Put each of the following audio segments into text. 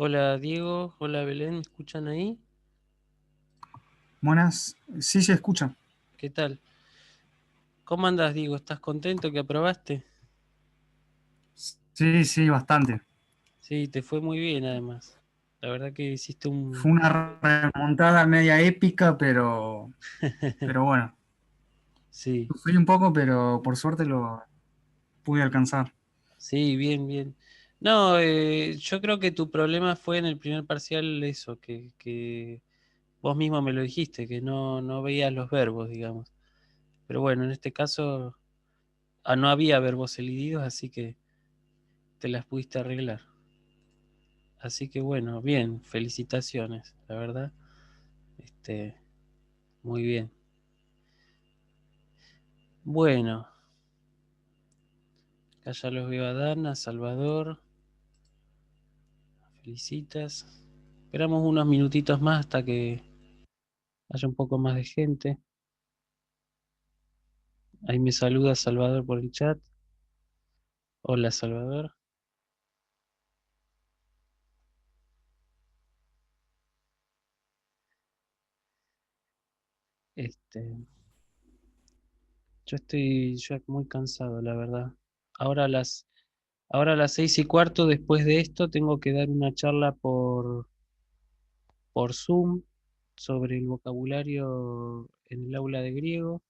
Hola Diego, hola Belén, ¿me escuchan ahí? Buenas, sí se escucha. ¿Qué tal? ¿Cómo andas, Diego? ¿Estás contento que aprobaste? Sí, sí, bastante. Sí, te fue muy bien además. La verdad que hiciste un... Fue una remontada media épica, pero bueno, Sí, sufrí un poco, pero por suerte lo pude alcanzar. sí, bien, bien. No, yo creo que tu problema fue en el primer parcial eso, que vos mismo me lo dijiste, que no veías los verbos, digamos. Pero bueno, en este caso no había verbos elididos, así que te las pudiste arreglar. Así que bueno, bien, felicitaciones, la verdad. Este, Muy bien. Bueno, acá ya los veo a Dana, Salvador, felicitas. Esperamos unos minutitos más hasta que haya un poco más de gente. Ahí me saluda Salvador por el chat. Hola Salvador. Este, yo estoy ya muy cansado, la verdad. Ahora a las, ahora a las 6:15, después de esto, tengo que dar una charla por Zoom sobre el vocabulario en el aula de griego.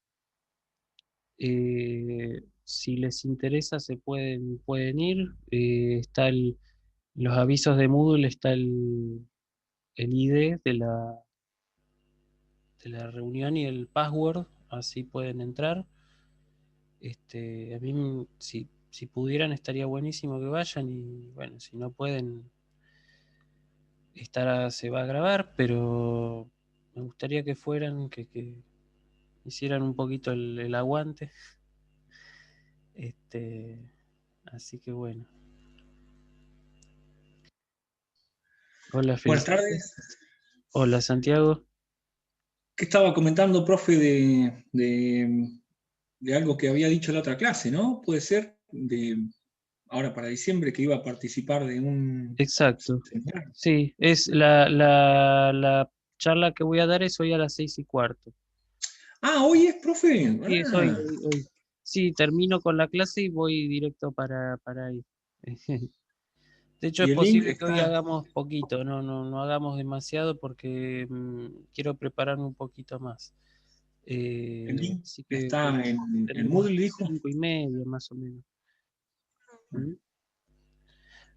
Si les interesa, pueden ir. Los avisos de Moodle, está el ID de la reunión y el password, así pueden entrar. A mí, si pudieran, estaría buenísimo que vayan y bueno, si no pueden, se va a grabar, pero me gustaría que fueran, que hicieran un poquito el aguante. Este, Así que bueno. Hola, Buenas felicitas. tardes. Hola, Santiago. ¿Qué estaba comentando, profe, de algo que había dicho en la otra clase, ¿no? Puede ser de ahora para diciembre que iba a participar de un Exacto. seminario. Sí, es la charla que voy a dar es hoy a las 6:15. Ah, hoy es, profe. Sí, es hoy, Ah, hoy. Sí, termino con la clase y voy directo para ahí. De hecho, es y el link posible que hoy está, hagamos poquito, no hagamos demasiado porque quiero prepararme un poquito más. el link Así que está en tenemos Moodle, hasta dijo. 5:30 más o menos. ¿Mm?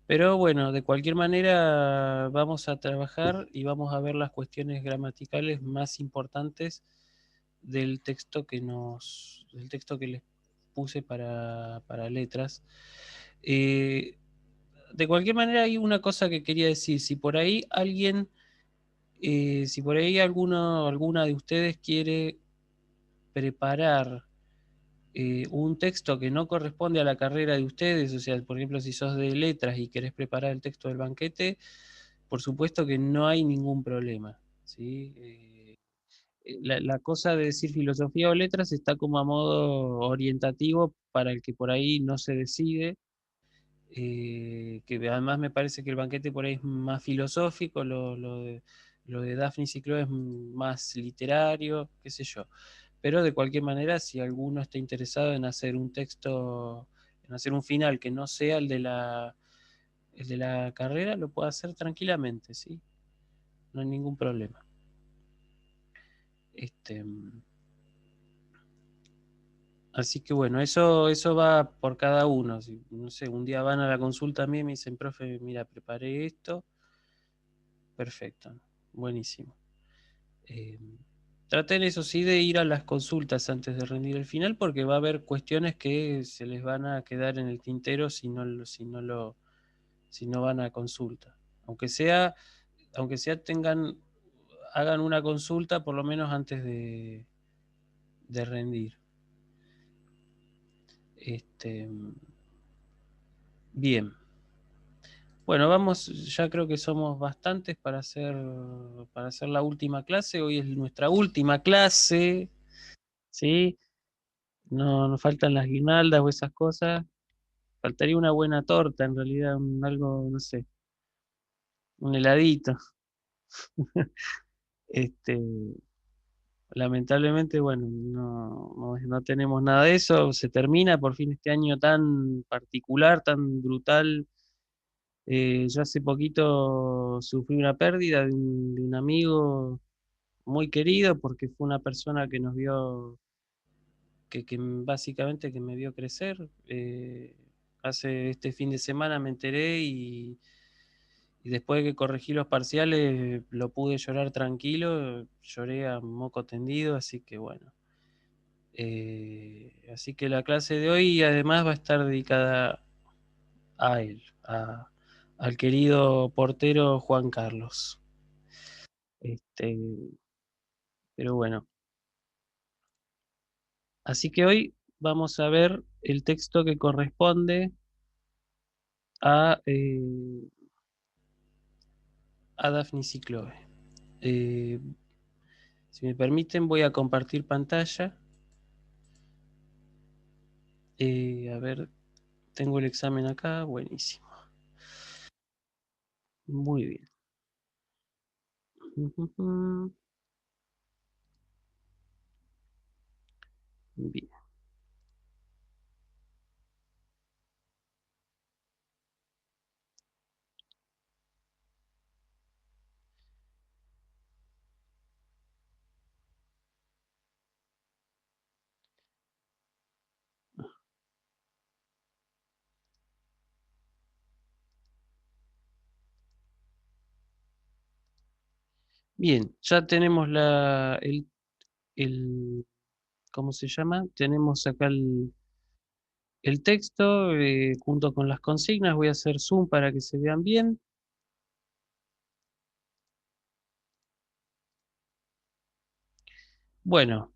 Pero bueno, de cualquier manera vamos a trabajar y vamos a ver las cuestiones gramaticales más importantes del texto que les puse para letras. Eh, de cualquier manera hay una cosa que quería decir, si por ahí alguna de ustedes quiere preparar un texto que no corresponde a la carrera de ustedes, o sea, por ejemplo, si sos de letras y querés preparar el texto del banquete, por supuesto que no hay ningún problema, ¿sí? La cosa de decir filosofía o letras está como a modo orientativo para el que por ahí no se decide, que además me parece que el banquete por ahí es más filosófico, lo de Daphne y Chloe es más literario, qué sé yo. Pero de cualquier manera, si alguno está interesado en hacer un texto, en hacer un final que no sea el de la carrera, lo puede hacer tranquilamente, ¿sí? No hay ningún problema. Este, Así que bueno, eso va por cada uno. Si, no sé, un día van a la consulta a mí y me dicen, profe, mira, preparé esto, perfecto, buenísimo. Eh, Traten eso sí de ir a las consultas antes de rendir el final porque va a haber cuestiones que se les van a quedar en el tintero si no van a consulta. Aunque sea, hagan una consulta por lo menos antes de rendir. Este, Bien. Bueno, vamos, ya creo que somos bastantes para hacer la última clase. Hoy es nuestra última clase, ¿sí? No nos faltan las guirnaldas o esas cosas. Faltaría una buena torta, en realidad, algo, no sé, un heladito. Este, lamentablemente, bueno, no tenemos nada de eso. Se termina por fin este año tan particular, tan brutal. Yo hace poquito sufrí una pérdida de un amigo muy querido porque fue una persona que nos vio, que básicamente que me vio crecer. Hace este fin de semana me enteré y después de que corregí los parciales lo pude llorar tranquilo, lloré a moco tendido, así que bueno. Así que la clase de hoy además va a estar dedicada a él, al querido portero Juan Carlos. Este, pero bueno, así que hoy vamos a ver el texto que corresponde a, a Daphne Ciclobe. Eh, si me permiten, voy a compartir pantalla. A ver, tengo el examen acá, buenísimo. Muy bien. Bien. Bien, ya tenemos el, ¿cómo se llama? Tenemos acá el texto junto con las consignas. Voy a hacer zoom para que se vean bien. Bueno,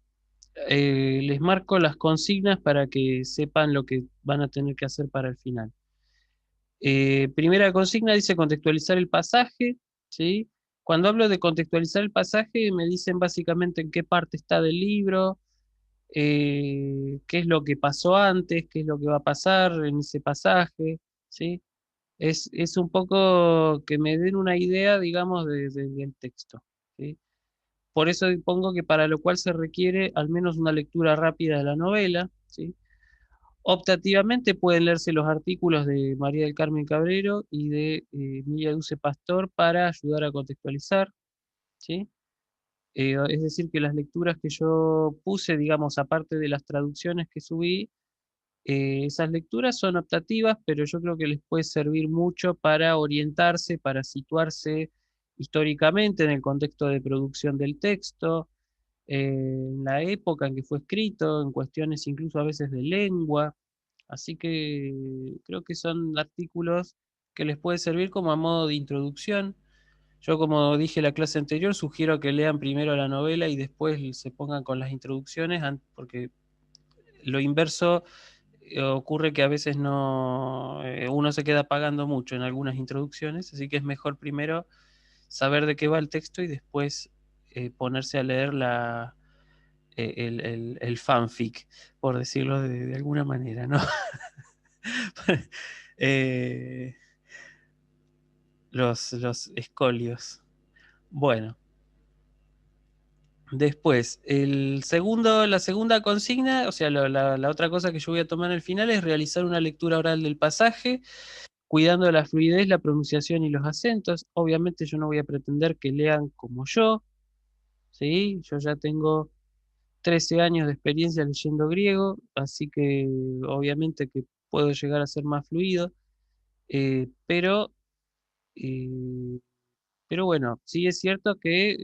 les marco las consignas para que sepan lo que van a tener que hacer para el final. Primera consigna dice contextualizar el pasaje, ¿sí? Cuando hablo de contextualizar el pasaje, me dicen básicamente en qué parte está del libro, qué es lo que pasó antes, qué es lo que va a pasar en ese pasaje, ¿sí? Es un poco que me den una idea, digamos, del texto, ¿sí? Por eso pongo que para lo cual se requiere al menos una lectura rápida de la novela, ¿sí? Optativamente pueden leerse los artículos de María del Carmen Cabrero y de Emilia Duce Pastor para ayudar a contextualizar, ¿sí? Es decir, que las lecturas que yo puse, digamos, aparte de las traducciones que subí, esas lecturas son optativas, pero yo creo que les puede servir mucho para orientarse, para situarse históricamente en el contexto de producción del texto, en la época en que fue escrito, en cuestiones incluso a veces de lengua. Así que creo que son artículos que les puede servir como a modo de introducción. Yo, como dije en la clase anterior, sugiero que lean primero la novela y después se pongan con las introducciones, porque lo inverso ocurre que a veces no uno se queda pagando mucho en algunas introducciones, así que es mejor primero saber de qué va el texto y después ponerse a leer el fanfic, por decirlo de alguna manera, ¿no? Eh, los escolios. Bueno, después, la segunda consigna, o sea, la otra cosa que yo voy a tomar al final es realizar una lectura oral del pasaje, cuidando la fluidez, la pronunciación y los acentos. Obviamente yo no voy a pretender que lean como yo, ¿sí? Yo ya tengo 13 años de experiencia leyendo griego, así que obviamente que puedo llegar a ser más fluido, eh, pero eh, Pero bueno, sí es cierto que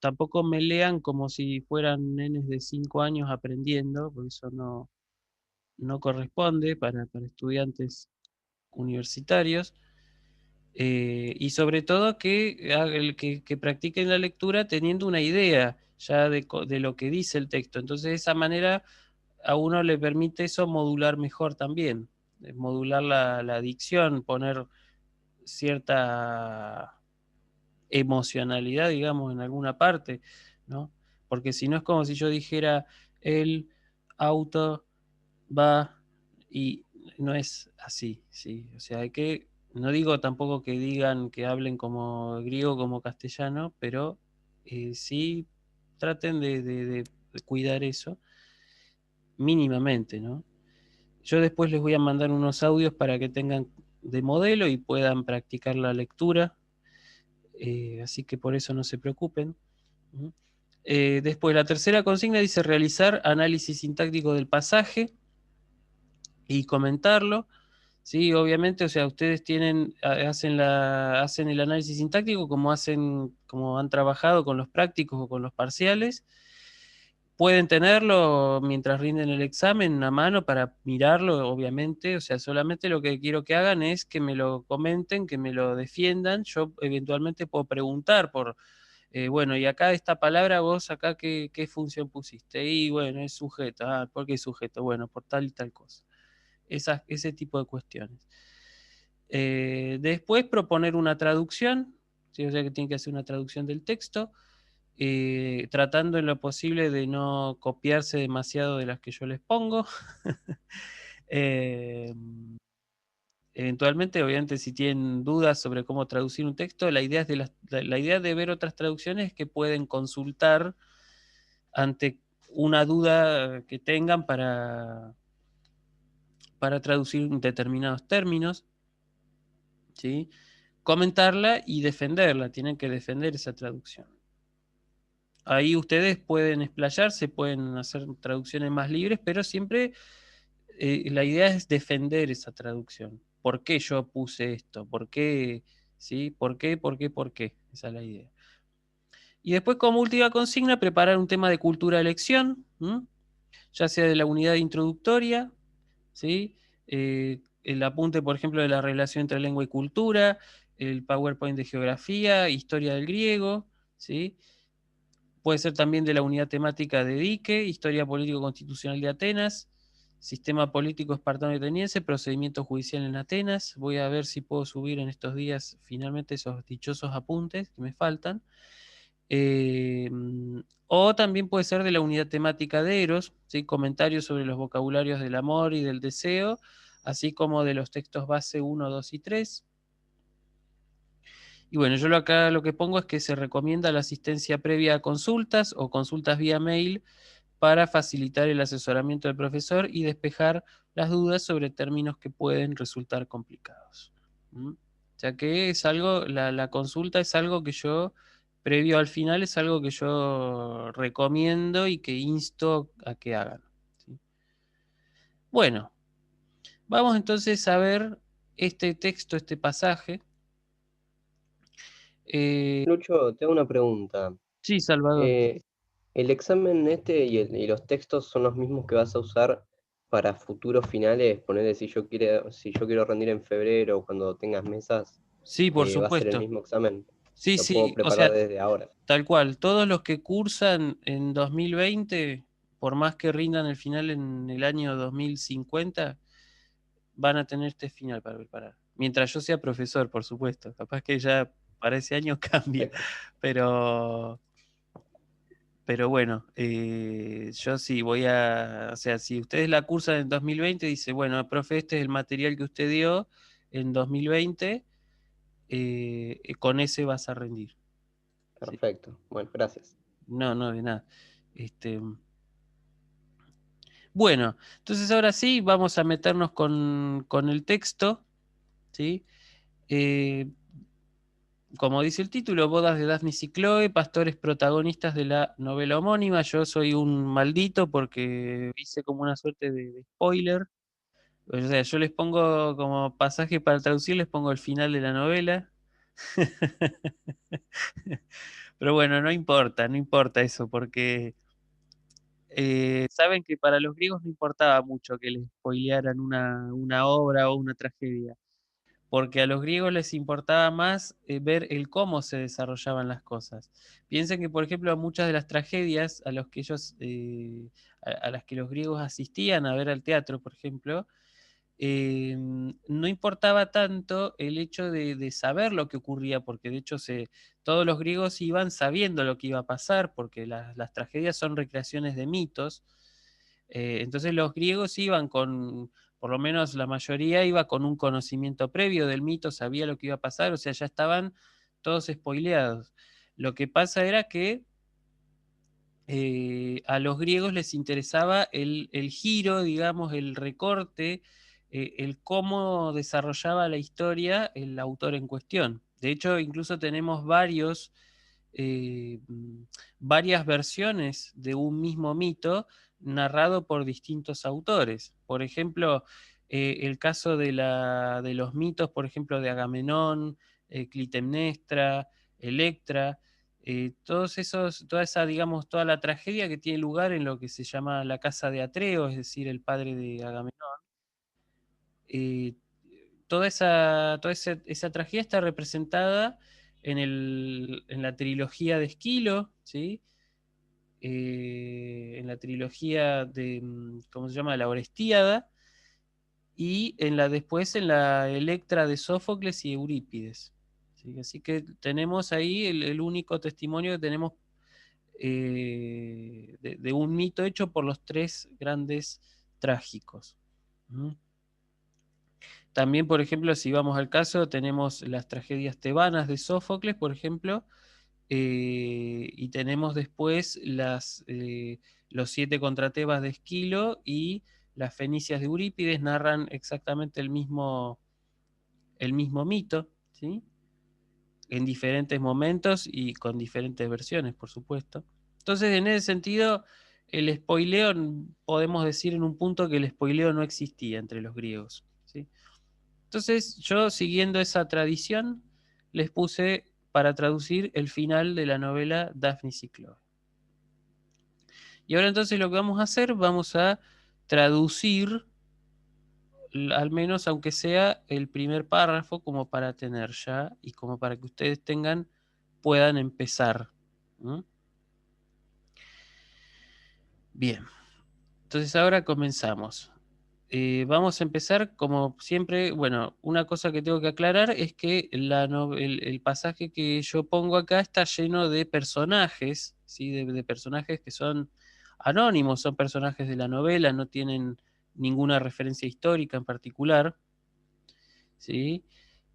tampoco me lean como si fueran nenes de 5 años aprendiendo, porque eso no corresponde para estudiantes universitarios. Y sobre todo que practiquen la lectura teniendo una idea ya de lo que dice el texto. Entonces, de esa manera a uno le permite eso modular mejor también, modular la dicción, poner cierta emocionalidad, digamos, en alguna parte, ¿no? Porque si no es como si yo dijera, el auto va y no es así, ¿sí? O sea, hay que No digo tampoco que digan que hablen como griego, como castellano, pero sí traten de cuidar eso mínimamente, ¿no? Yo después les voy a mandar unos audios para que tengan de modelo y puedan practicar la lectura, así que por eso no se preocupen. Después, la tercera consigna dice realizar análisis sintáctico del pasaje y comentarlo. Sí, obviamente, o sea, ustedes hacen el análisis sintáctico como han trabajado con los prácticos o con los parciales. Pueden tenerlo mientras rinden el examen a mano para mirarlo, obviamente. O sea, solamente lo que quiero que hagan es que me lo comenten, que me lo defiendan. Yo eventualmente puedo preguntar bueno, y acá esta palabra, vos acá qué función pusiste. Y bueno, es sujeto. Ah, ¿por qué es sujeto? Bueno, por tal y tal cosa. Ese tipo de cuestiones. Después proponer una traducción, ¿sí? O sea que tienen que hacer una traducción del texto, tratando en lo posible de no copiarse demasiado de las que yo les pongo. eh, Eventualmente, obviamente, si tienen dudas sobre cómo traducir un texto, la idea, la idea de ver otras traducciones es que pueden consultar ante una duda que tengan para traducir determinados términos, ¿sí? Comentarla y defenderla, tienen que defender esa traducción. Ahí ustedes pueden explayarse, pueden hacer traducciones más libres, pero siempre la idea es defender esa traducción. ¿Por qué yo puse esto? ¿Por qué? ¿Sí? ¿Por qué? ¿Por qué? ¿Por qué? Esa es la idea. Y después, como última consigna, preparar un tema de cultura de elección, ya sea de la unidad introductoria, ¿sí? El apunte, por ejemplo, de la relación entre lengua y cultura, el PowerPoint de geografía, historia del griego, ¿sí? Puede ser también de la unidad temática de Dique, historia político-constitucional de Atenas, sistema político espartano y ateniense, procedimiento judicial en Atenas. Voy a ver si puedo subir en estos días finalmente esos dichosos apuntes que me faltan. Eh, o también puede ser de la unidad temática de Eros, ¿sí? Comentarios sobre los vocabularios del amor y del deseo, así como de los textos base 1, 2 y 3. Y bueno, yo acá lo que pongo es que se recomienda la asistencia previa a consultas o consultas vía mail para facilitar el asesoramiento del profesor y despejar las dudas sobre términos que pueden resultar complicados. O sea que es algo, la consulta es algo que yo, previo al final, es algo que yo recomiendo y que insto a que hagan. ¿Sí? Bueno, vamos entonces a ver este texto, este pasaje. Lucho, tengo una pregunta. Sí, Salvador. ¿El examen y los textos son los mismos que vas a usar para futuros finales? Ponerle si yo quiero rendir en febrero, cuando tengas mesas, Sí, por va a ser el supuesto. mismo examen. Sí, Lo puedo sí, o sea, preparar desde ahora. tal cual. Todos los que cursan en 2020, por más que rindan el final en el año 2050, van a tener este final para preparar. Mientras yo sea profesor, por supuesto. Capaz que ya para ese año cambia. Perfecto. Pero, pero bueno, yo sí voy o sea, si ustedes la cursan en 2020, dice, bueno, profe, este es el material que usted dio en 2020, con ese vas a rendir. ¿Sí? Perfecto. Bueno, gracias. No, no, de nada. Bueno, entonces ahora sí vamos a meternos con el texto, ¿sí? Como dice el título, bodas de Daphne y Chloe, pastores protagonistas de la novela homónima. Yo soy un maldito porque hice como una suerte de spoiler. O sea, yo les pongo como pasaje para traducir, les pongo el final de la novela. Pero bueno, no importa, no importa eso, porque saben que para los griegos no importaba mucho que les spoilearan una obra o una tragedia, porque a los griegos les importaba más ver el cómo se desarrollaban las cosas. Piensen que, por ejemplo, muchas de las tragedias a los que ellos, a las que los griegos asistían a ver al teatro, por ejemplo, no importaba tanto el hecho de saber lo que ocurría, porque de hecho todos los griegos iban sabiendo lo que iba a pasar, porque las tragedias son recreaciones de mitos. Entonces los griegos iban por lo menos la mayoría iba con un conocimiento previo del mito, sabía lo que iba a pasar, o sea, ya estaban todos spoileados. Lo que pasa era que a los griegos les interesaba el giro, digamos, el recorte, el cómo desarrollaba la historia el autor en cuestión. De hecho, incluso tenemos varias versiones de un mismo mito narrado por distintos autores. Por ejemplo, el caso de los mitos, por ejemplo, de Agamenón, Clitemnestra, Electra, digamos, toda la tragedia que tiene lugar en lo que se llama la casa de Atreo, es decir, el padre de Agamenón. eh, esa tragedia está representada en la trilogía de Esquilo, ¿sí? En la trilogía de, ¿cómo se llama? La Orestíada, y después en la Electra de Sófocles y Eurípides. ¿Sí? Así que tenemos ahí el único testimonio que tenemos de un mito hecho por los tres grandes trágicos. ¿Mm? También, por ejemplo, si vamos al caso, tenemos las tragedias tebanas de Sófocles, por ejemplo, y tenemos después los 7 contra Tebas de Esquilo y las Fenicias de Eurípides, narran exactamente el mismo mito, ¿sí? En diferentes momentos y con diferentes versiones, por supuesto. Entonces, en ese sentido, el spoileo, podemos decir en un punto que el spoileo no existía entre los griegos, ¿sí? Entonces, yo, siguiendo esa tradición, les puse para traducir el final de la novela Daphnis y Chloe. Y ahora entonces lo que vamos a hacer, vamos a traducir, al menos aunque sea el primer párrafo, como para tener ya, y como para que ustedes puedan empezar. ¿Mm? Bien, entonces ahora comenzamos. Vamos a empezar como siempre. Bueno, una cosa que tengo que aclarar es que el pasaje que yo pongo acá está lleno de personajes, ¿sí? De personajes que son anónimos, son personajes de la novela, no tienen ninguna referencia histórica en particular, ¿sí?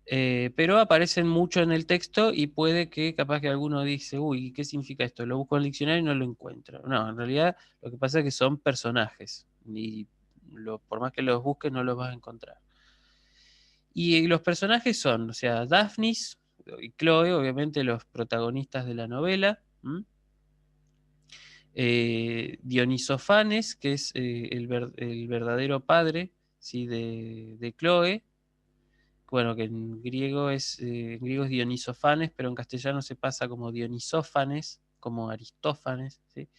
Pero aparecen mucho en el texto y puede que capaz que alguno dice, uy, ¿qué significa esto? Lo busco en el diccionario y no lo encuentro. No, en realidad lo que pasa es que son personajes y por más que los busques no los vas a encontrar. Y los personajes son, o sea, Daphnis y Chloe, obviamente los protagonistas de la novela. Dionisofanes, que es el verdadero padre, ¿sí? de Chloe. Bueno, que en griego es Dionisofanes, pero en castellano se pasa como Dionisófanes, como Aristófanes, ¿sí?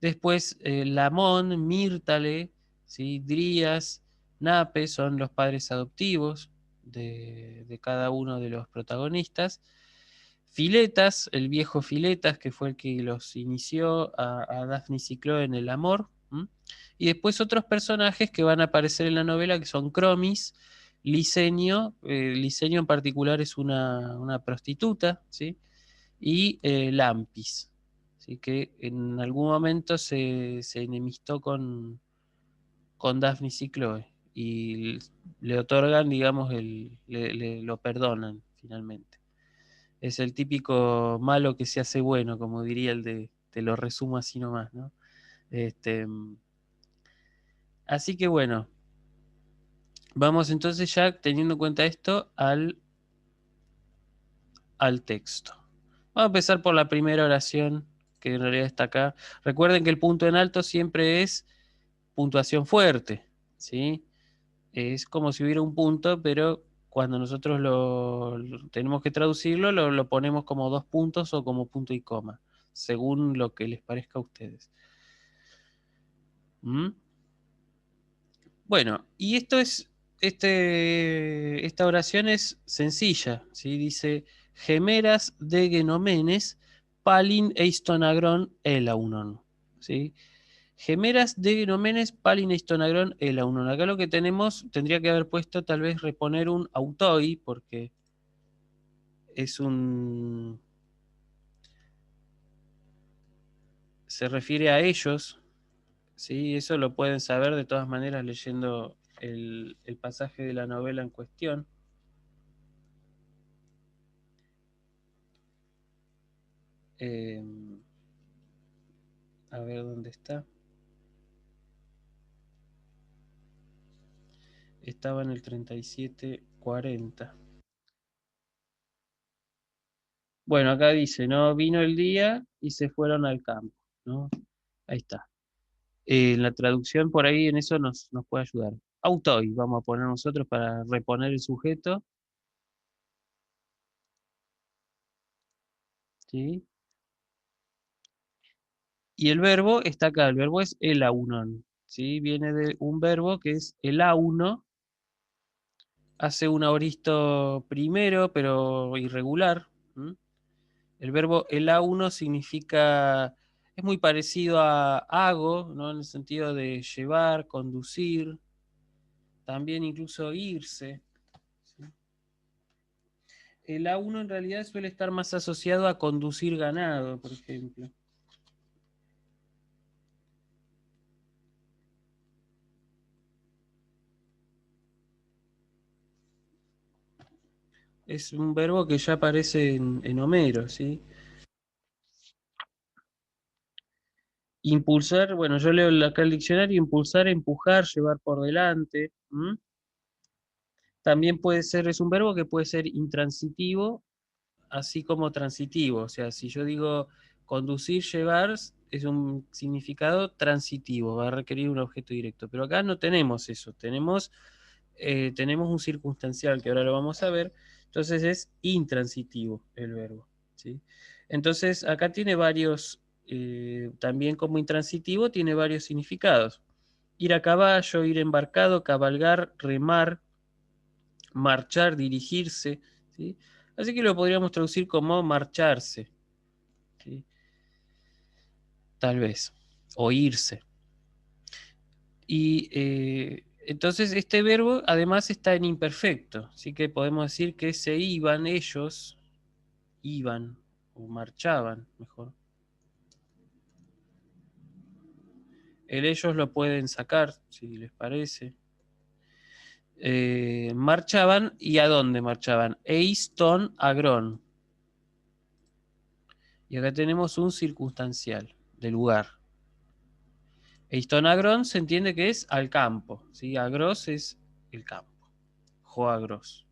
Después Lamón, Mírtale, ¿sí? Drías, Nape son los padres adoptivos de cada uno de los protagonistas. Filetas, el viejo Filetas, que fue el que los inició a Daphnis y Chloe en el amor. Y después otros personajes que van a aparecer en la novela, que son Cromis, Licenio. Licenio en particular es una prostituta, ¿sí? Y Lampis, ¿sí? Que en algún momento se enemistó con Daphnis y Chloe. Y le otorgan, digamos, lo perdonan finalmente. Es el típico malo que se hace bueno, como diría te lo resumo así nomás, ¿no? Así que bueno, vamos entonces ya teniendo en cuenta esto al texto. Vamos a empezar por la primera oración, que en realidad está acá. Recuerden que el punto en alto siempre es puntuación fuerte, ¿sí? Es como si hubiera un punto, pero cuando nosotros tenemos que traducirlo, lo ponemos como 2 puntos o como punto y coma, según lo que les parezca a ustedes. ¿Mm? Bueno, y esta oración es sencilla, ¿sí? Dice, gemeras de genomenes, palin eistonagron elaunon, ¿sí? Gemeras de genomenes, palin eistonagron elaunon. Acá lo que tendría que haber puesto tal vez reponer un autoi, porque se refiere a ellos, ¿sí? Eso lo pueden saber de todas maneras leyendo el pasaje de la novela en cuestión. A ver dónde está. Estaba en el 3740. Bueno, acá dice, ¿no? Vino el día y se fueron al campo, ¿no? Ahí está. La traducción por ahí en eso nos puede ayudar. Autoi, vamos a poner nosotros para reponer el sujeto. ¿Sí? Y el verbo está acá, el verbo es el aunon, ¿sí? Viene de un verbo que es el auno, hace un aoristo primero, pero irregular. ¿M? El verbo el auno significa, es muy parecido a hago, ¿no? En el sentido de llevar, conducir, también incluso irse. ¿Sí? El A1 en realidad suele estar más asociado a conducir ganado, por ejemplo. Es un verbo que ya aparece en Homero, ¿sí? Impulsar, bueno, yo leo acá el diccionario, impulsar, empujar, llevar por delante. ¿M? También puede ser, es un verbo que puede ser intransitivo, así como transitivo. O sea, si yo digo conducir, llevar, es un significado transitivo, va a requerir un objeto directo. Pero acá no tenemos eso, tenemos un circunstancial que ahora lo vamos a ver, entonces es intransitivo el verbo, ¿sí? Entonces acá tiene varios, también como intransitivo, tiene varios significados. Ir a caballo, ir embarcado, cabalgar, remar, marchar, dirigirse, ¿sí? Así que lo podríamos traducir como marcharse, ¿sí? Tal vez, o irse. Y entonces este verbo además está en imperfecto, así que podemos decir que se iban ellos, iban o marchaban, mejor. El ellos lo pueden sacar, si les parece. Marchaban, ¿y a dónde marchaban? Eiston Agrón. Y acá tenemos un circunstancial de lugar. Eiston Agrón se entiende que es al campo, ¿sí? Agros es el campo. Joagros.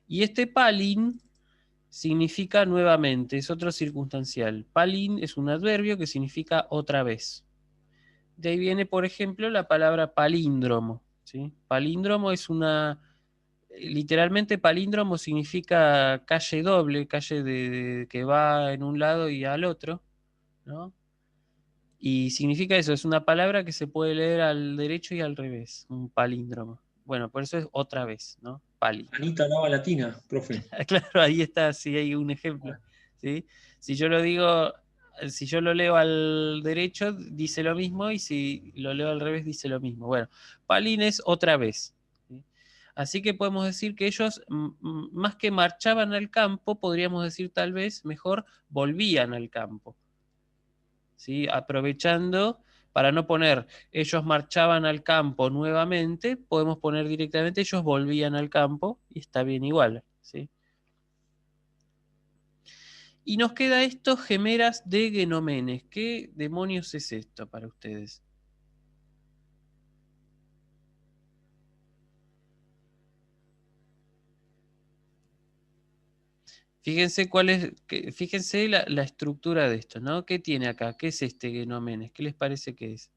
Y este palin significa nuevamente, es otro circunstancial. Palin es un adverbio que significa otra vez. De ahí viene, por ejemplo, la palabra palíndromo, ¿sí? Palíndromo es literalmente palíndromo significa calle doble, calle que va en un lado y al otro, ¿no? Y significa eso, es una palabra que se puede leer al derecho y al revés, un palíndromo. Bueno, por eso es otra vez, ¿no? Pali. Anita Lava Latina, profe. Claro, ahí está, sí hay un ejemplo, ¿sí? Si yo lo digo, si yo lo leo al derecho, dice lo mismo, y si lo leo al revés, dice lo mismo. Bueno, palín es otra vez, ¿sí? Así que podemos decir que ellos, más que marchaban al campo, podríamos decir tal vez mejor volvían al campo, ¿sí? Aprovechando, para no poner ellos marchaban al campo nuevamente, podemos poner directamente ellos volvían al campo y está bien igual, ¿sí? Y nos queda esto, gemeras de Genomenes. ¿Qué demonios es esto para ustedes? Fíjense fíjense la estructura de esto, ¿no? ¿Qué tiene acá? ¿Qué es este Genomenes? ¿Qué les parece que es?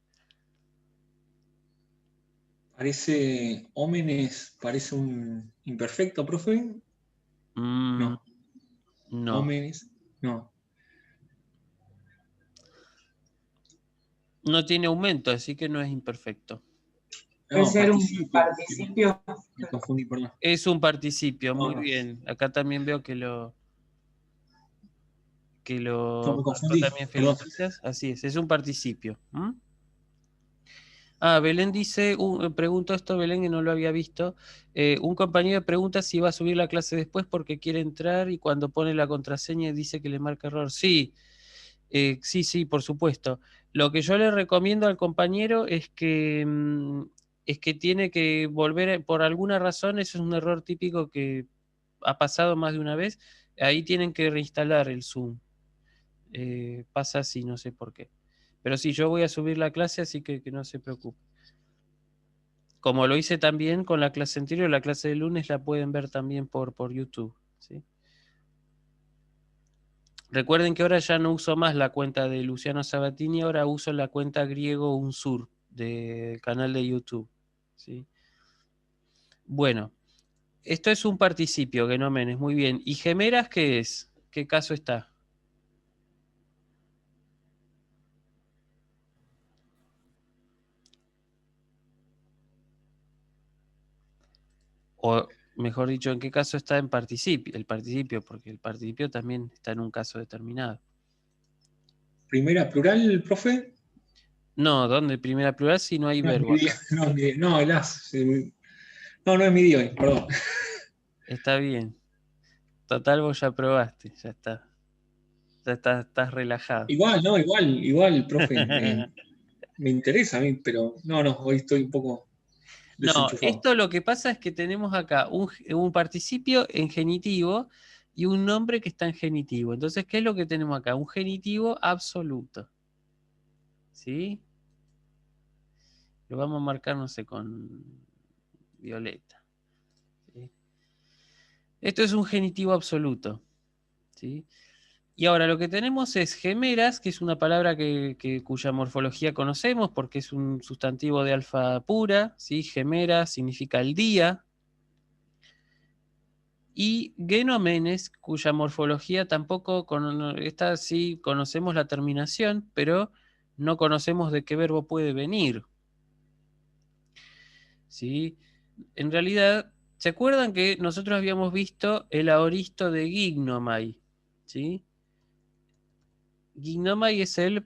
Parece, Ómenes, parece un imperfecto, profe. No, No. Ómenes, no. No tiene aumento, así que no es imperfecto. Puede No, ser un participio. participio. Me confundí, perdón. Es un participio, muy No. bien. Acá también veo que No, me marcó confundí, también perdón. Felicitas. Así es un participio. Belén dice, pregunto esto, Belén, que no lo había visto. Un compañero pregunta si va a subir la clase después porque quiere entrar y cuando pone la contraseña dice que le marca error. Sí, sí, por supuesto. Lo que yo le recomiendo al compañero es que es que tiene que volver, por alguna razón, eso es un error típico que ha pasado más de una vez, ahí tienen que reinstalar el Zoom. Pasa así, no sé por qué. Pero sí, yo voy a subir la clase, así que no se preocupe. Como lo hice también con la clase anterior, la clase de lunes la pueden ver también por YouTube, ¿sí? Recuerden que ahora ya no uso más la cuenta de Luciano Sabatini, ahora uso la cuenta Griego Unsur del canal de YouTube, ¿sí? Bueno, esto es un participio, genomenes, muy bien. ¿Y gemeras qué es? ¿Qué caso está? O mejor dicho, ¿en qué caso está en participio? El participio, porque el participio también está en un caso determinado. Primera plural, profe. No, ¿dónde? Primera plural si no hay No es verbo mi día, acá. no, el as. No, no es mi día hoy, perdón. Está bien. Total, vos ya probaste, ya está. Ya estás relajado. Igual, no, igual, profe. Me interesa a mí, pero no, hoy estoy un poco No, desenchufado. esto lo que pasa es que tenemos acá un participio en genitivo y un nombre que está en genitivo. Entonces, ¿qué es lo que tenemos acá? Un genitivo absoluto. ¿Sí? Lo vamos a marcar, no sé, con violeta. ¿Sí? Esto es un genitivo absoluto. ¿Sí? Y ahora lo que tenemos es gemeras, que es una palabra cuya morfología conocemos porque es un sustantivo de alfa pura. ¿Sí? Gemera significa el día. Y genomenes, cuya morfología tampoco, esta sí conocemos la terminación, pero no conocemos de qué verbo puede venir. ¿Sí? En realidad, ¿se acuerdan que nosotros habíamos visto el aoristo de gignomai? ¿Sí? Gignomai es el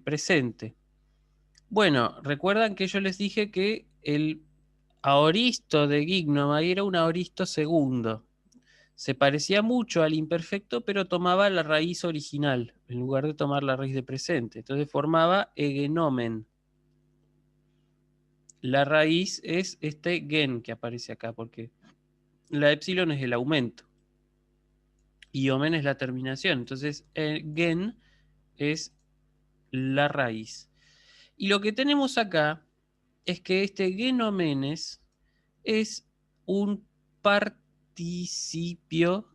presente. Bueno, recuerdan que yo les dije que el aoristo de gignomai era un aoristo segundo. Se parecía mucho al imperfecto, pero tomaba la raíz original, en lugar de tomar la raíz de presente. Entonces formaba egenomen. La raíz es este gen que aparece acá, porque la epsilon es el aumento y omen es la terminación. Entonces, el gen es la raíz. Y lo que tenemos acá es que este genomenes es un participio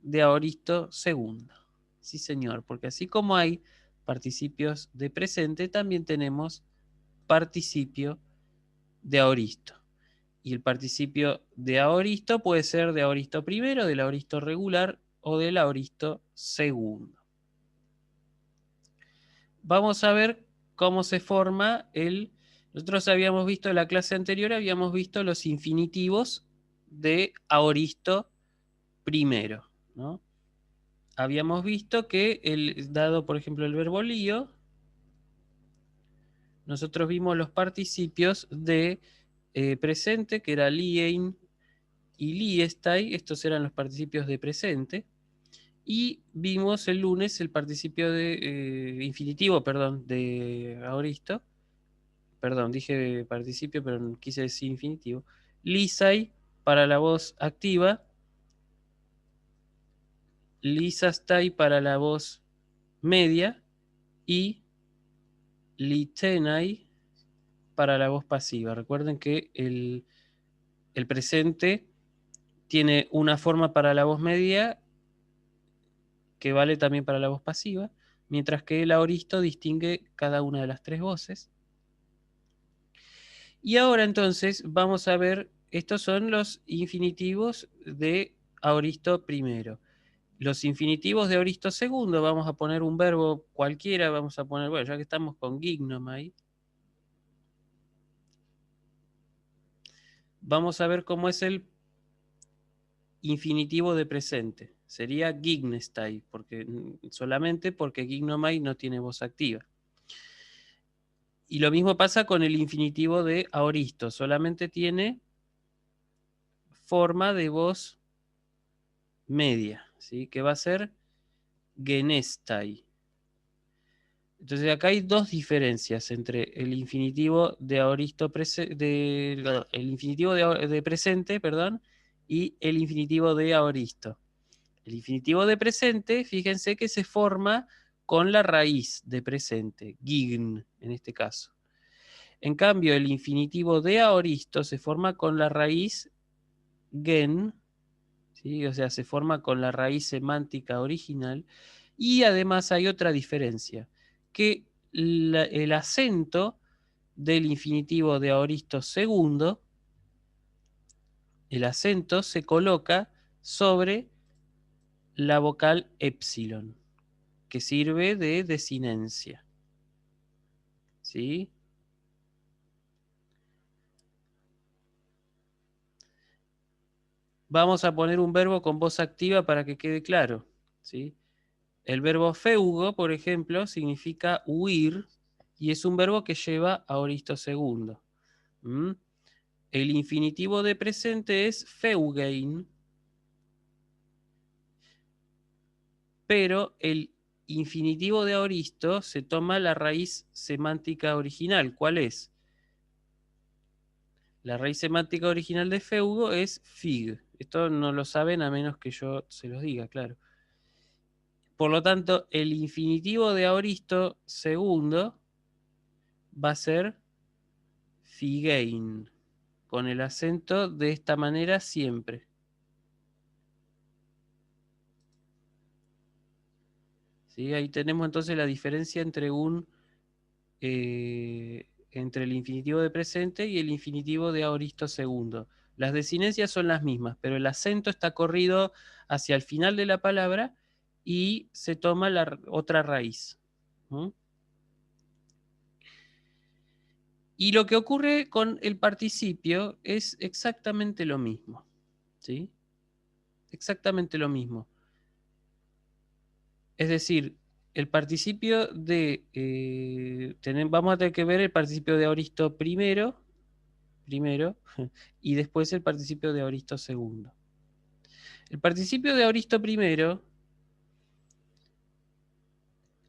de aoristo segundo. Sí, señor, porque así como hay participios de presente, también tenemos participio de aoristo. Y el participio de aoristo puede ser de aoristo primero, del aoristo regular o del aoristo segundo. Vamos a ver cómo se forma el... Nosotros habíamos visto en la clase anterior, habíamos visto los infinitivos de aoristo primero, ¿no? Habíamos visto que, dado por ejemplo el verbo lío, nosotros vimos los participios de presente, que era liein y liestai, estos eran los participios de presente, y vimos el lunes el participio de infinitivo, perdón, de aoristo, perdón, dije participio, pero quise decir infinitivo, lisai para la voz activa, lisastai para la voz media y litenai para la voz pasiva. Recuerden que el presente tiene una forma para la voz media que vale también para la voz pasiva, mientras que el aoristo distingue cada una de las tres voces. Y ahora entonces vamos a ver, estos son los infinitivos de aoristo primero. Los infinitivos de aoristo segundo, vamos a poner un verbo cualquiera, vamos a poner, bueno, ya que estamos con gignomai, vamos a ver cómo es el infinitivo de presente. Sería gignestai, solamente porque gignomai no tiene voz activa. Y lo mismo pasa con el infinitivo de aoristo, solamente tiene forma de voz media, ¿sí? Que va a ser genestai. Entonces acá hay dos diferencias entre el infinitivo de aoristo el infinitivo de presente, perdón, y el infinitivo de aoristo. El infinitivo de presente, fíjense que se forma con la raíz de presente, gign en este caso. En cambio, el infinitivo de aoristo se forma con la raíz gen, ¿sí? O sea, se forma con la raíz semántica original. Y además hay otra diferencia, que el acento del infinitivo de aoristo segundo, el acento se coloca sobre la vocal épsilon, que sirve de desinencia. ¿Sí? Vamos a poner un verbo con voz activa para que quede claro. ¿Sí? El verbo feugo, por ejemplo, significa huir y es un verbo que lleva aoristo segundo. ¿Mm? El infinitivo de presente es feugein, pero el infinitivo de aoristo se toma la raíz semántica original. ¿Cuál es? La raíz semántica original de feugo es fig. Esto no lo saben a menos que yo se los diga, claro. Por lo tanto, el infinitivo de aoristo segundo va a ser figein, con el acento de esta manera siempre. ¿Sí? Ahí tenemos entonces la diferencia entre entre el infinitivo de presente y el infinitivo de aoristo segundo. Las desinencias son las mismas, pero el acento está corrido hacia el final de la palabra y se toma la otra raíz. ¿Mm? Y lo que ocurre con el participio es exactamente lo mismo. ¿Sí? Exactamente lo mismo. Es decir, el participio de... vamos a tener que ver el participio de aoristo primero, y después el participio de aoristo segundo. El participio de aoristo primero,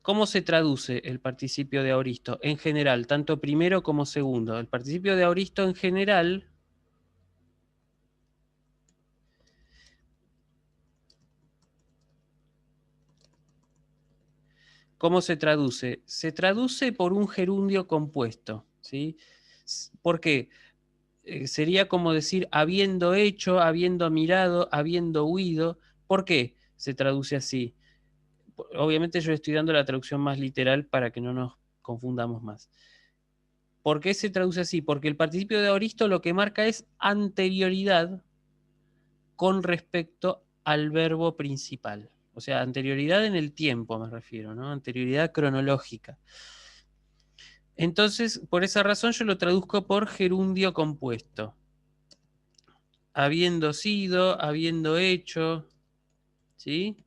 ¿cómo se traduce el participio de aoristo? En general, tanto primero como segundo. El participio de aoristo en general ¿cómo se traduce? Se traduce por un gerundio compuesto, ¿sí? ¿Por qué? Sería como decir habiendo hecho, habiendo mirado, habiendo huido. ¿Por qué se traduce así? Obviamente yo estoy dando la traducción más literal para que no nos confundamos más. ¿Por qué se traduce así? Porque el participio de aoristo lo que marca es anterioridad con respecto al verbo principal. O sea, anterioridad en el tiempo me refiero, ¿no? Anterioridad cronológica. Entonces, por esa razón yo lo traduzco por gerundio compuesto. Habiendo sido, habiendo hecho, ¿sí?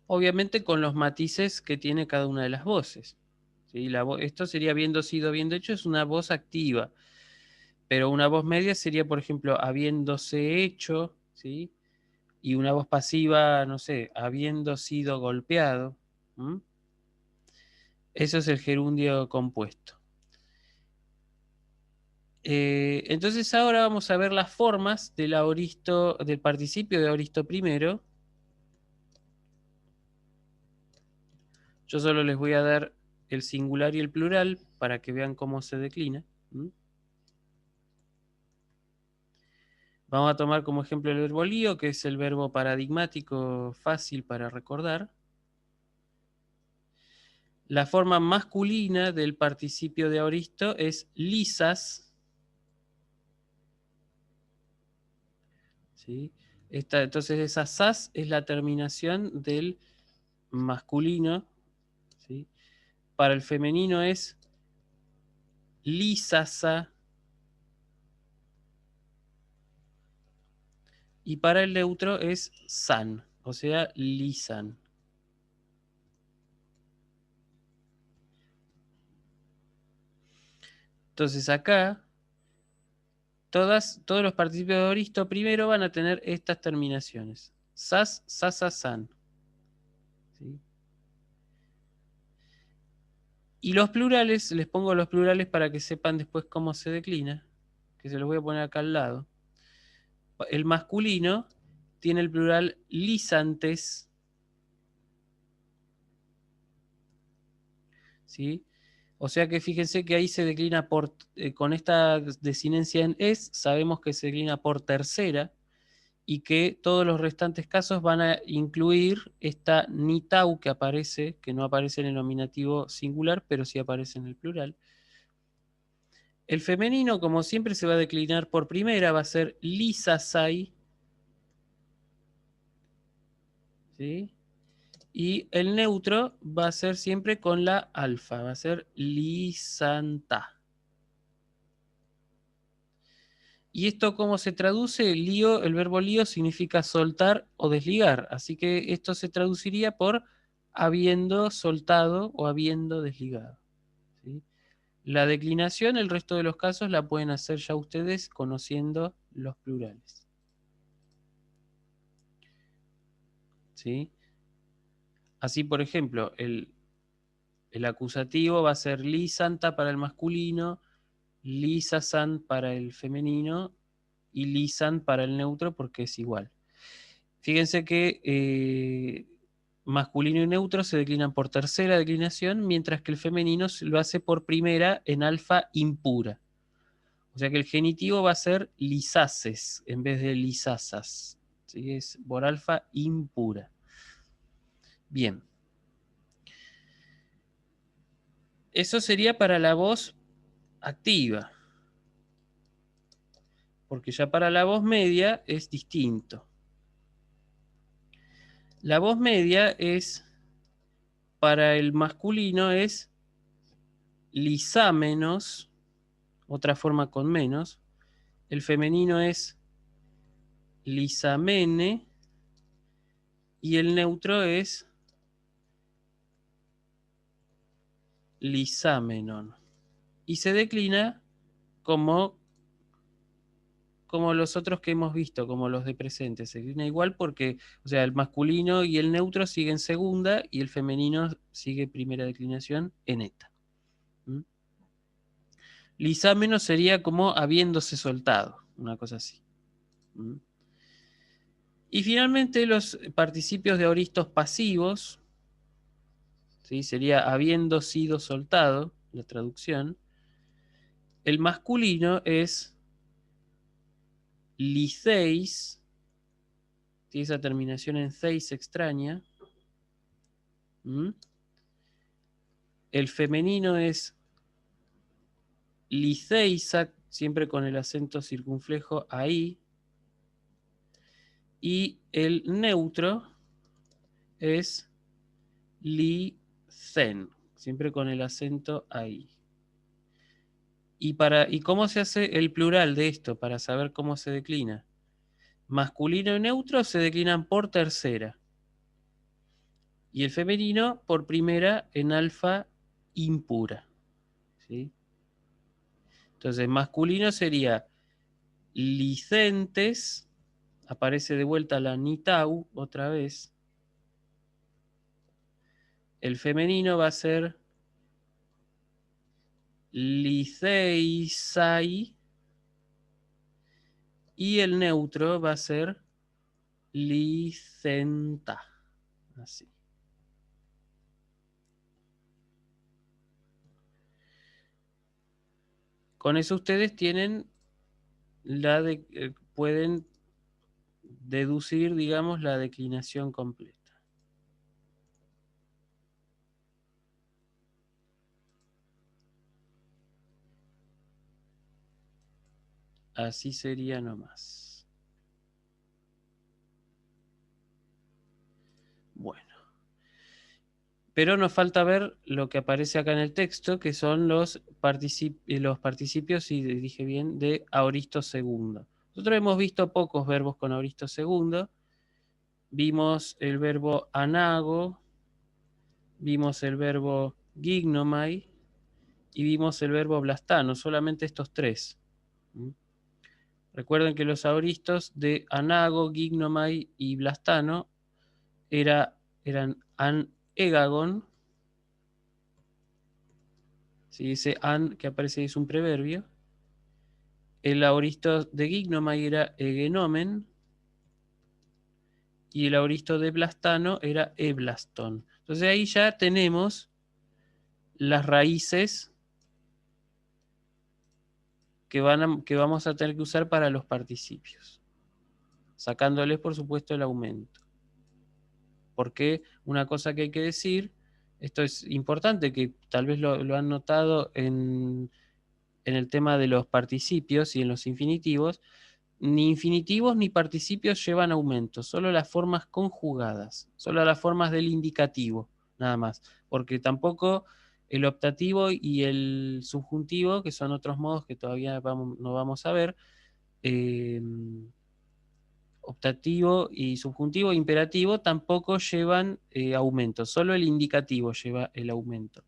Obviamente con los matices que tiene cada una de las voces. ¿Sí? Esto sería habiendo sido, habiendo hecho, es una voz activa. Pero una voz media sería, por ejemplo, habiéndose hecho, ¿sí? Y una voz pasiva, no sé, habiendo sido golpeado. ¿Mm? Eso es el gerundio compuesto. Entonces ahora vamos a ver las formas del participio de aoristo primero. Yo solo les voy a dar el singular y el plural para que vean cómo se declina. ¿Mm? Vamos a tomar como ejemplo el verbo lío, que es el verbo paradigmático fácil para recordar. La forma masculina del participio de aoristo es lisas. ¿Sí? Entonces esa sas es la terminación del masculino. ¿Sí? Para el femenino es lisasa. Y para el neutro es san, o sea, lisan. Entonces acá, todos los participios de aoristo primero van a tener estas terminaciones. Sas, sasa, san. ¿Sí? Y los plurales, les pongo los plurales para que sepan después cómo se declina, que se los voy a poner acá al lado. El masculino tiene el plural lisantes, ¿sí? O sea que fíjense que ahí se declina por, con esta desinencia en es, sabemos que se declina por tercera, y que todos los restantes casos van a incluir esta nitau que aparece, que no aparece en el nominativo singular, pero sí aparece en el plural. El femenino, como siempre, se va a declinar por primera, va a ser lisasai, ¿sí? Y el neutro va a ser siempre con la alfa, va a ser lisanta. ¿Y esto cómo se traduce? Lío, el verbo lío significa soltar o desligar, así que esto se traduciría por habiendo soltado o habiendo desligado, ¿sí? La declinación, el resto de los casos la pueden hacer ya ustedes conociendo los plurales, ¿sí? Así, por ejemplo, el acusativo va a ser lisanta para el masculino, lisasan para el femenino y lisan para el neutro porque es igual. Fíjense que masculino y neutro se declinan por tercera declinación, mientras que el femenino lo hace por primera en alfa impura. O sea que el genitivo va a ser lisases en vez de lisasas, ¿sí? Es por alfa impura. Bien. Eso sería para la voz activa. Porque ya para la voz media es distinto. La voz media es, para el masculino es lisámenos, otra forma con menos. El femenino es lisamene y el neutro es lisámenon. Y se declina como los otros que hemos visto, como los de presente. Se declina igual porque, o sea, el masculino y el neutro siguen segunda y el femenino sigue primera declinación en eta. ¿Mm? Lisámeno sería como habiéndose soltado, una cosa así. ¿Mm? Y finalmente los participios de aoristos pasivos, ¿sí? Sería habiendo sido soltado, la traducción. El masculino es liceis, tiene esa terminación en ceis extraña. ¿Mm? El femenino es liceisa, siempre con el acento circunflejo ahí. Y el neutro es licen, siempre con el acento ahí. ¿Y cómo se hace el plural de esto para saber cómo se declina? Masculino y neutro se declinan por tercera. Y el femenino por primera en alfa impura. ¿Sí? Entonces, masculino sería licentes, aparece de vuelta la nitau otra vez. El femenino va a ser liceisai y el neutro va a ser licenta. Así. Con eso ustedes tienen pueden deducir, digamos, la declinación completa. Así sería nomás. Bueno. Pero nos falta ver lo que aparece acá en el texto, que son los participios, si dije bien, de aoristo segundo. Nosotros hemos visto pocos verbos con aoristo segundo. Vimos el verbo anago, vimos el verbo gignomai y vimos el verbo blastano, solamente estos tres. Recuerden que los aoristos de anago, gignomai y blastano eran an egagon ¿sí? Ese an que aparece es un preverbio. El aoristo de Gignomai era egenomen. Y el aoristo de Blastano era eblaston. Entonces ahí ya tenemos las raíces que vamos a tener que usar para los participios, sacándoles por supuesto el aumento. Porque una cosa que hay que decir, esto es importante, que tal vez lo han notado en el tema de los participios y en los infinitivos, ni infinitivos ni participios llevan aumento, solo las formas conjugadas, solo las formas del indicativo, nada más, porque tampoco el optativo y el subjuntivo, que son otros modos que todavía no vamos a ver, optativo y subjuntivo e imperativo tampoco llevan aumento, solo el indicativo lleva el aumento.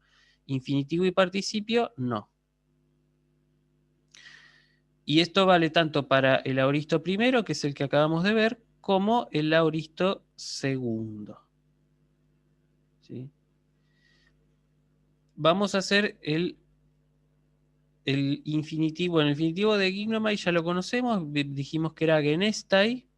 Infinitivo y participio, no. Y esto vale tanto para el aoristo primero, que es el que acabamos de ver, como el aoristo segundo. ¿Sí? Vamos a hacer el infinitivo. En el infinitivo de Gignomai ya lo conocemos, dijimos que era Genestai.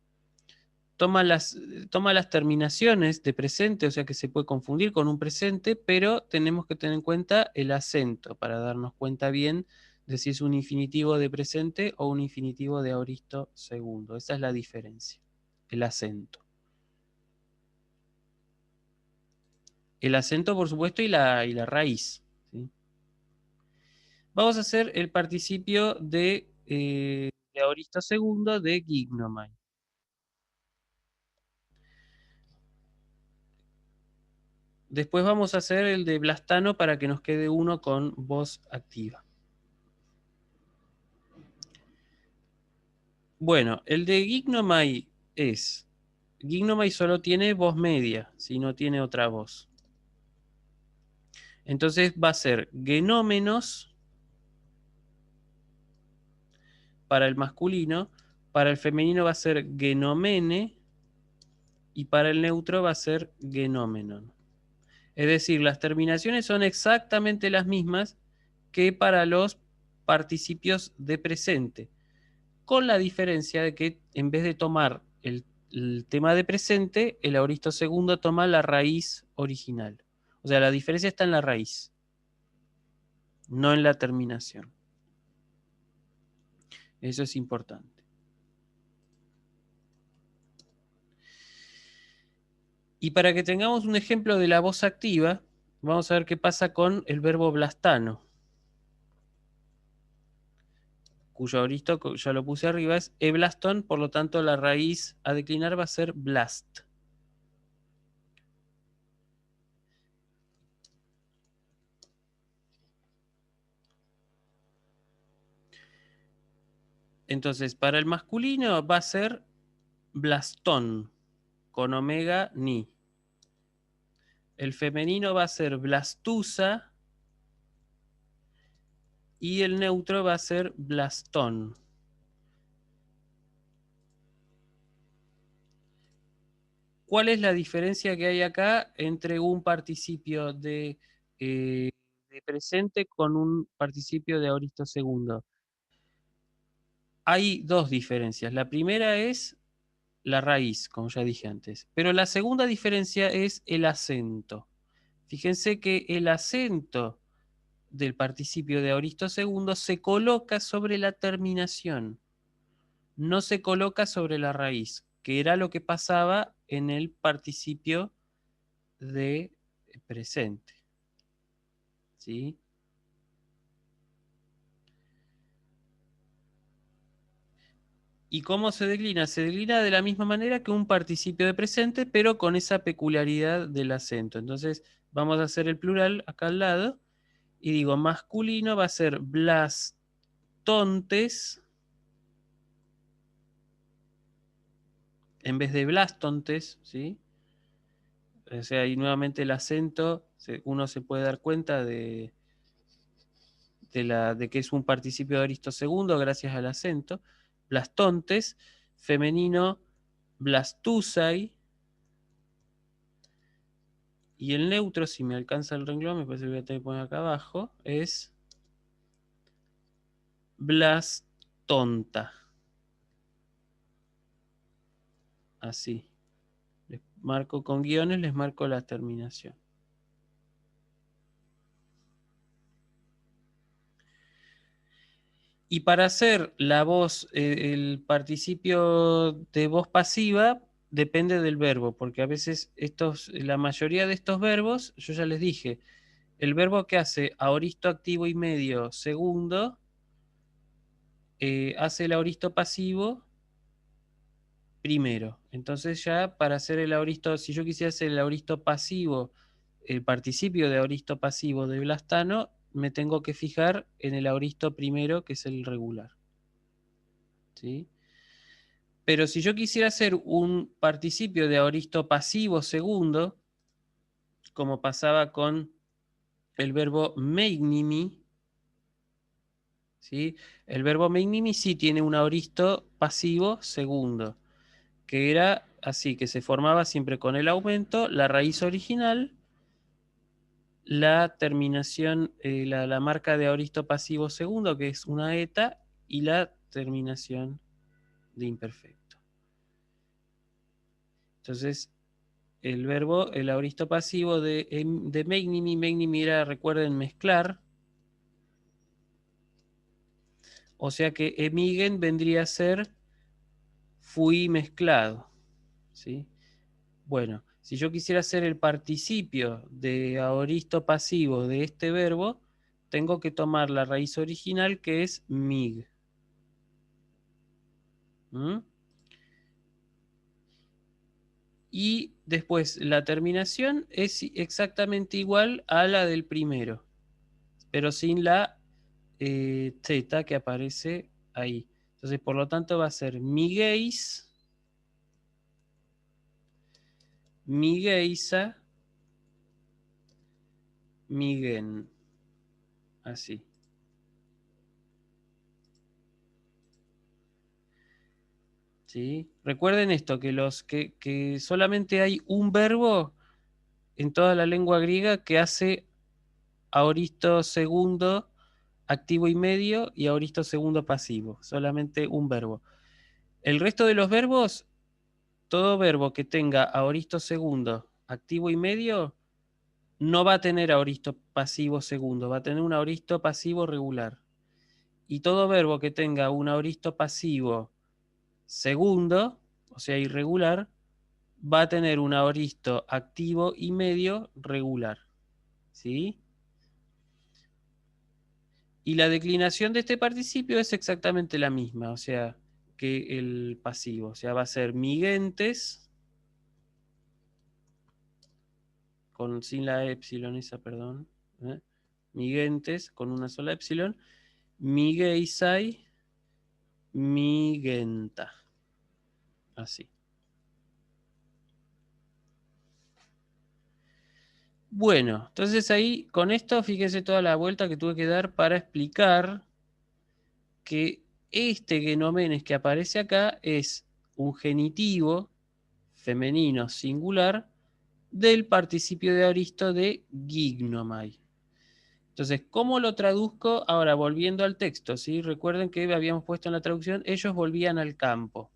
Toma las terminaciones de presente, o sea que se puede confundir con un presente, pero tenemos que tener en cuenta el acento para darnos cuenta bien de si es un infinitivo de presente o un infinitivo de aoristo segundo. Esa es la diferencia, el acento. El acento, por supuesto, y la raíz. ¿Sí? Vamos a hacer el participio de aoristo segundo de Gignomai. Después vamos a hacer el de Blastano para que nos quede uno con voz activa. Bueno, el de Gignomai es... Gignomai solo tiene voz media, si no tiene otra voz. Entonces va a ser genómenos para el masculino, para el femenino va a ser genomene y para el neutro va a ser genómenon. Es decir, las terminaciones son exactamente las mismas que para los participios de presente, con la diferencia de que en vez de tomar el tema de presente, el aoristo segundo toma la raíz original. O sea, la diferencia está en la raíz, no en la terminación. Eso es importante. Y para que tengamos un ejemplo de la voz activa, vamos a ver qué pasa con el verbo blastano, cuyo aoristo, ya lo puse arriba, es eblaston, por lo tanto la raíz a declinar va a ser blast. Entonces, para el masculino va a ser blastón, con omega ni. El femenino va a ser blastusa y el neutro va a ser blastón. ¿Cuál es la diferencia que hay acá entre un participio de presente con un participio de aoristo segundo? Hay dos diferencias. La primera es la raíz, como ya dije antes. Pero la segunda diferencia es el acento. Fíjense que el acento del participio de aoristo segundo se coloca sobre la terminación, no se coloca sobre la raíz, que era lo que pasaba en el participio de presente. ¿Sí? ¿Y cómo se declina? Se declina de la misma manera que un participio de presente, pero con esa peculiaridad del acento. Entonces, vamos a hacer el plural acá al lado. Y digo, masculino va a ser blastontes, en vez de blastontes, ¿sí? O sea, ahí nuevamente el acento, uno se puede dar cuenta de que es un participio de aoristo segundo gracias al acento. Blastontes, femenino blastusai, y el neutro, si me alcanza el renglón, me parece que voy a tener que poner acá abajo, es blastonta. Así. Les marco con guiones, les marco la terminación. Y para hacer la voz, el participio de voz pasiva, depende del verbo, porque a veces la mayoría de estos verbos, yo ya les dije, el verbo que hace aoristo activo y medio segundo, hace el aoristo pasivo primero. Entonces ya para hacer el aoristo, si yo quisiera hacer el aoristo pasivo, el participio de aoristo pasivo de blastano, me tengo que fijar en el aoristo primero, que es el regular. ¿Sí? Pero si yo quisiera hacer un participio de aoristo pasivo segundo, como pasaba con el verbo meignimi, ¿sí? El verbo meignimi sí tiene un aoristo pasivo segundo, que era así, que se formaba siempre con el aumento, la raíz original, la terminación, la marca de aoristo pasivo segundo, que es una eta, y la terminación de imperfecto. Entonces, el verbo, el aoristo pasivo de meignimi era, recuerden, mezclar. O sea que emigen vendría a ser fui mezclado. ¿Sí? Bueno, si yo quisiera hacer el participio de aoristo pasivo de este verbo, tengo que tomar la raíz original, que es mig. ¿Mm? Y después la terminación es exactamente igual a la del primero, pero sin la z que aparece ahí. Entonces, por lo tanto, va a ser migueis, migueisa, miguen. Así. ¿Sí? Recuerden esto, que solamente hay un verbo en toda la lengua griega que hace aoristo segundo activo y medio y aoristo segundo pasivo. Solamente un verbo. El resto de los verbos, todo verbo que tenga aoristo segundo activo y medio, no va a tener aoristo pasivo segundo, va a tener un aoristo pasivo regular. Y todo verbo que tenga un aoristo pasivo segundo, o sea, irregular, va a tener un aoristo activo y medio regular. ¿Sí? Y la declinación de este participio es exactamente la misma, o sea, que el pasivo. O sea, va a ser migentes, sin la epsilon esa, perdón. Migentes, con una sola epsilon. Migeisai, migenta. Así. Bueno, entonces ahí con esto fíjese toda la vuelta que tuve que dar para explicar que este genomenes que aparece acá es un genitivo femenino singular del participio de aoristo de gignomai. Entonces, ¿cómo lo traduzco? Ahora, volviendo al texto, ¿sí? Recuerden que habíamos puesto en la traducción, ellos volvían al campo.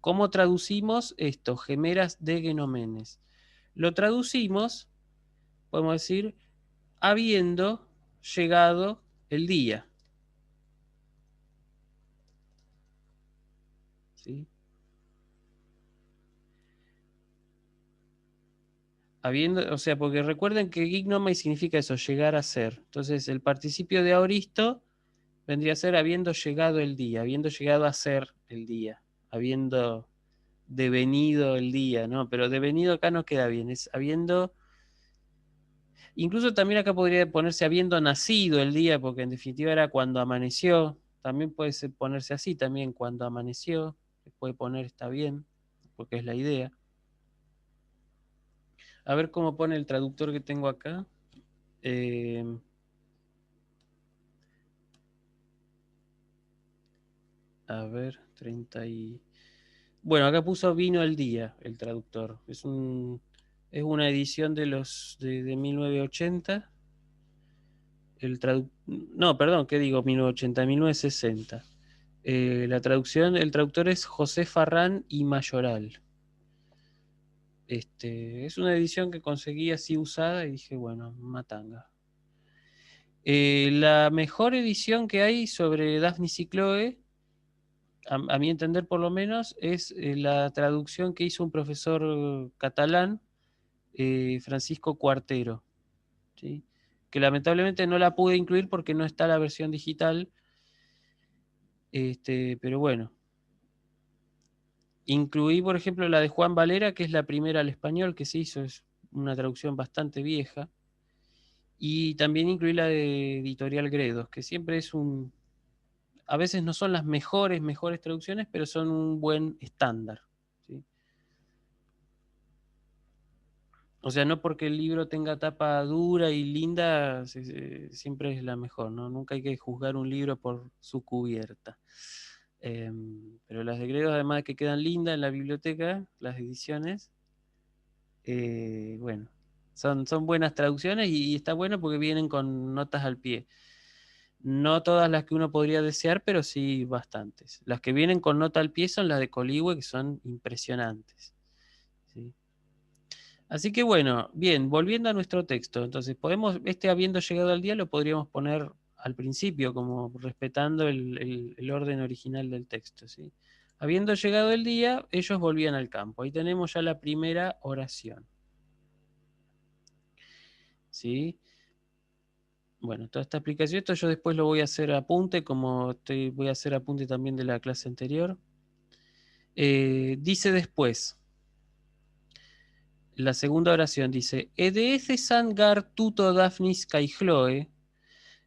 ¿Cómo traducimos esto? Gemeras de genomenes. Lo traducimos, podemos decir, habiendo llegado el día. ¿Sí? O sea, porque recuerden que gignomai significa eso, llegar a ser. Entonces, el participio de aoristo vendría a ser habiendo llegado el día, habiendo llegado a ser el día, habiendo devenido el día, ¿no? Pero devenido acá no queda bien, es habiendo. Incluso también acá podría ponerse habiendo nacido el día, porque en definitiva era cuando amaneció. También puede ponerse así también, cuando amaneció. Se puede poner está bien, porque es la idea. A ver cómo pone el traductor que tengo acá. A ver, 30 y... Bueno, acá puso vino el día, el traductor. Es una edición de 1980. No, perdón, ¿qué digo? 1980, 1960. La traducción, el traductor es José Farrán y Mayoral. Es una edición que conseguí así usada y dije, bueno, matanga. La mejor edición que hay sobre Daphnis y Chloe, a mi entender por lo menos, es la traducción que hizo un profesor catalán, Francisco Cuartero, ¿sí? Que lamentablemente no la pude incluir porque no está la versión digital, pero bueno. Incluí, por ejemplo, la de Juan Valera, que es la primera al español que se hizo, es una traducción bastante vieja. Y también incluí la de Editorial Gredos, que siempre es un... A veces no son las mejores traducciones, pero son un buen estándar, ¿sí? O sea, no porque el libro tenga tapa dura y linda, siempre es la mejor, ¿no? Nunca hay que juzgar un libro por su cubierta. Pero las de Gredos, además de que quedan lindas en la biblioteca, las ediciones, bueno, son buenas traducciones y está bueno porque vienen con notas al pie. No todas las que uno podría desear, pero sí bastantes. Las que vienen con nota al pie son las de Coligüe, que son impresionantes, ¿sí? Así que bueno, bien, volviendo a nuestro texto, entonces habiendo llegado al día, lo podríamos poner al principio, como respetando el orden original del texto, ¿sí? Habiendo llegado el día, ellos volvían al campo. Ahí tenemos ya la primera oración, ¿sí? Bueno, toda esta explicación, esto yo después lo voy a hacer apunte, como voy a hacer apunte también de la clase anterior. Dice después, la segunda oración dice, Edeethesan gar tuto Daphnis kai Chloe,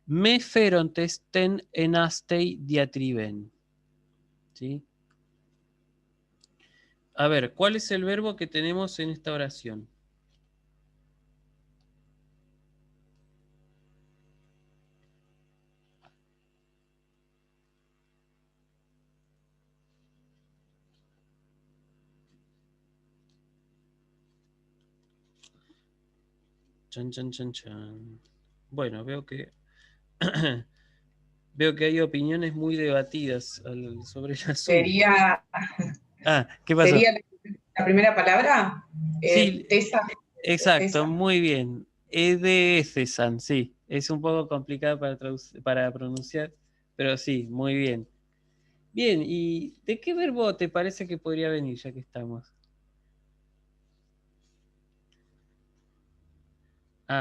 me ferontes ten enastei diatriben. ¿Sí? A ver, ¿cuál es el verbo que tenemos en esta oración? Chan, chan, chan, chan. Bueno, veo que veo que hay opiniones muy debatidas sobre el asunto. Sería, ¿Qué pasó? sería la primera palabra. Sí, Tesa. exacto, Tesa. muy bien. Edeethesan, sí. Es un poco complicado para pronunciar, pero sí, muy bien. Bien, ¿y de qué verbo te parece que podría venir, ya que estamos?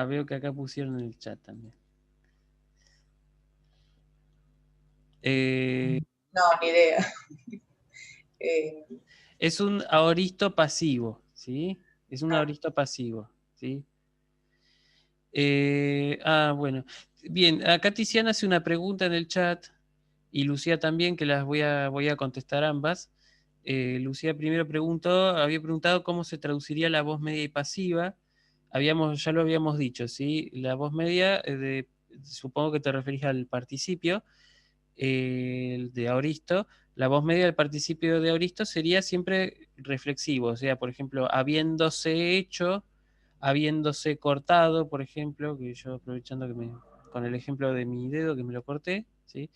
Veo que acá pusieron en el chat también. No, ni idea. Es un aoristo pasivo, ¿sí? Es un aoristo pasivo, ¿sí? Bueno. Bien, acá Tiziana hace una pregunta en el chat y Lucía también, que las voy a contestar ambas. Lucía primero había preguntado cómo se traduciría la voz media y pasiva. Ya lo habíamos dicho, ¿sí? La voz media, supongo que te referís al participio, el de aoristo. La voz media del participio de aoristo sería siempre reflexivo, o sea, por ejemplo, habiéndose hecho, habiéndose cortado, por ejemplo, que yo aprovechando con el ejemplo de mi dedo que me lo corté, ¿sí?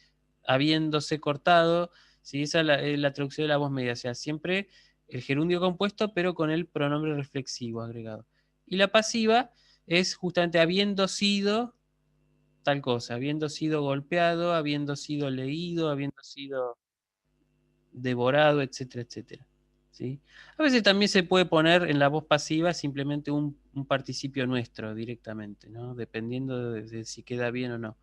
Habiéndose cortado, ¿sí? Esa es la traducción de la voz media, o sea, siempre el gerundio compuesto, pero con el pronombre reflexivo agregado. Y la pasiva es justamente habiendo sido tal cosa, habiendo sido golpeado, habiendo sido leído, habiendo sido devorado, etcétera, etcétera, ¿sí? A veces también se puede poner en la voz pasiva simplemente un participio nuestro directamente, ¿no? Dependiendo de si queda bien o no.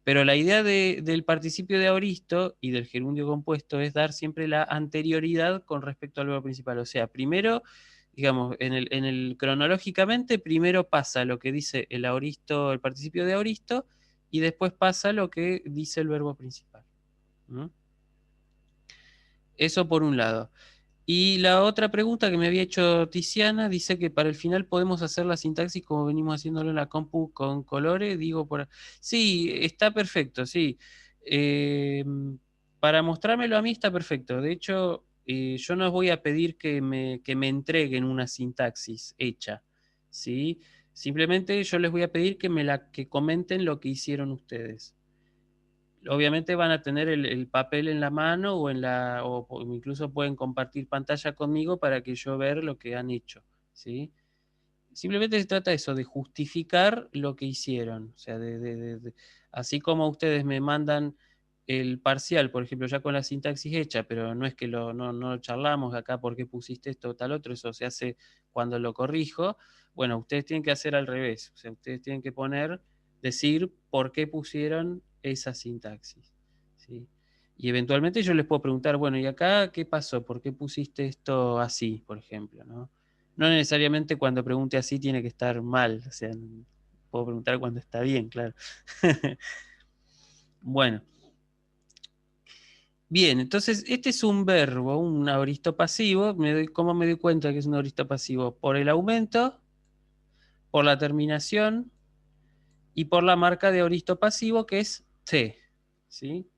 Pero la idea del participio de aoristo y del gerundio compuesto es dar siempre la anterioridad con respecto al verbo principal. O sea, primero, digamos, cronológicamente, primero pasa lo que dice el aoristo, el participio de aoristo, y después pasa lo que dice el verbo principal. ¿Mm? Eso por un lado. Y la otra pregunta que me había hecho Tiziana dice que para el final podemos hacer la sintaxis como venimos haciéndolo en la compu con colores. Sí, está perfecto, sí. Eh, para mostrármelo a mí está perfecto. De hecho, yo no os voy a pedir que me entreguen una sintaxis hecha, ¿sí? Simplemente yo les voy a pedir que comenten lo que hicieron ustedes. Obviamente van a tener el papel en la mano o incluso pueden compartir pantalla conmigo para que yo vea lo que han hecho, ¿sí? Simplemente se trata de eso, de justificar lo que hicieron. O sea, así como ustedes me mandan el parcial, por ejemplo, ya con la sintaxis hecha, pero no es que no charlamos acá por qué pusiste esto o tal otro, eso se hace cuando lo corrijo. Bueno, ustedes tienen que hacer al revés. O sea, ustedes tienen que decir por qué pusieron esa sintaxis, ¿sí? Y eventualmente yo les puedo preguntar, bueno, ¿y acá qué pasó? ¿Por qué pusiste esto así, por ejemplo, ¿no? No necesariamente cuando pregunte así tiene que estar mal, o sea, puedo preguntar cuando está bien, claro. Bueno, bien, entonces este es un verbo, un aoristo pasivo. ¿Cómo me doy cuenta que es un aoristo pasivo? Por el aumento, por la terminación y por la marca de aoristo pasivo que es T, ¿sí?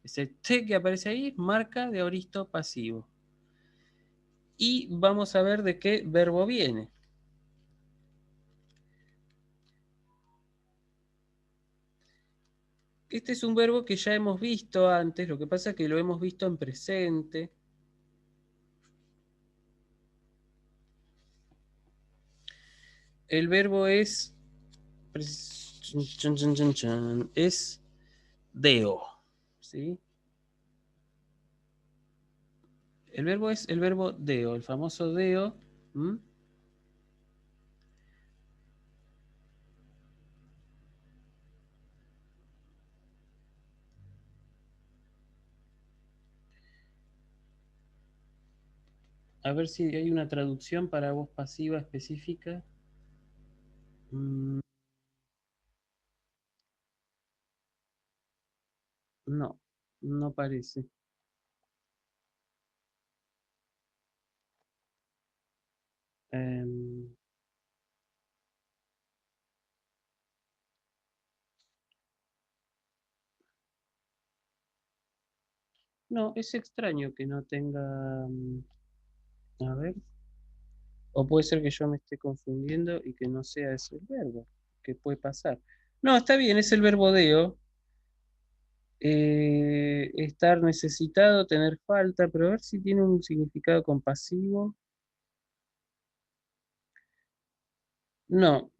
Ese T que aparece ahí es marca de aoristo pasivo. Y vamos a ver de qué verbo viene. Este es un verbo que ya hemos visto antes, lo que pasa es que lo hemos visto en presente. El verbo es deo, ¿sí? El verbo es el verbo deo, el famoso deo. ¿Mm? A ver si hay una traducción para voz pasiva específica. Mm, no, no parece. Em, no, es extraño que no tenga... a ver. O puede ser que yo me esté confundiendo y que no sea ese el verbo, que puede pasar. No, está bien, es el verbo deo. Estar necesitado, tener falta, pero a ver si tiene un significado compasivo. No,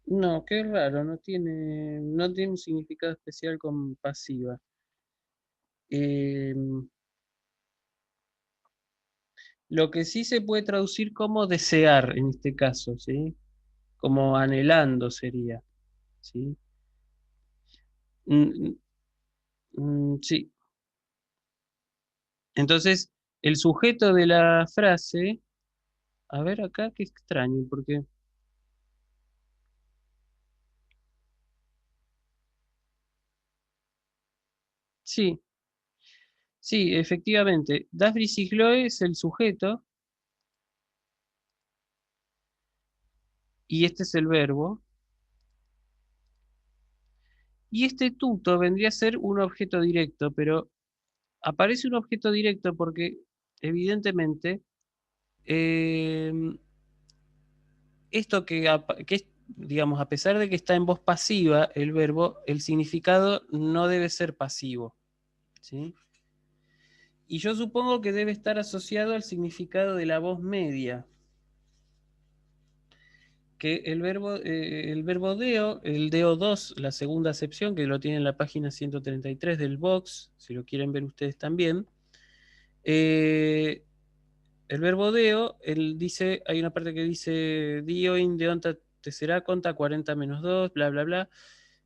no, qué raro, no tiene un significado especial compasiva. Eh, lo que sí se puede traducir como desear en este caso, ¿sí? Como anhelando sería, ¿sí? Mm, sí. Entonces, el sujeto de la frase, a ver acá, qué extraño, porque sí, sí, efectivamente, Daphnis y Chloe es el sujeto y este es el verbo. Y este tuto vendría a ser un objeto directo, pero aparece un objeto directo porque evidentemente eh, esto que es, digamos, a pesar de que está en voz pasiva el verbo, el significado no debe ser pasivo, ¿sí? Y yo supongo que debe estar asociado al significado de la voz media, que el verbo deo, el deo 2, la segunda acepción, que lo tiene en la página 133 del box, si lo quieren ver ustedes también, el verbo deo, hay una parte que dice dio in deonta te será conta 40 menos 2, bla, bla, bla.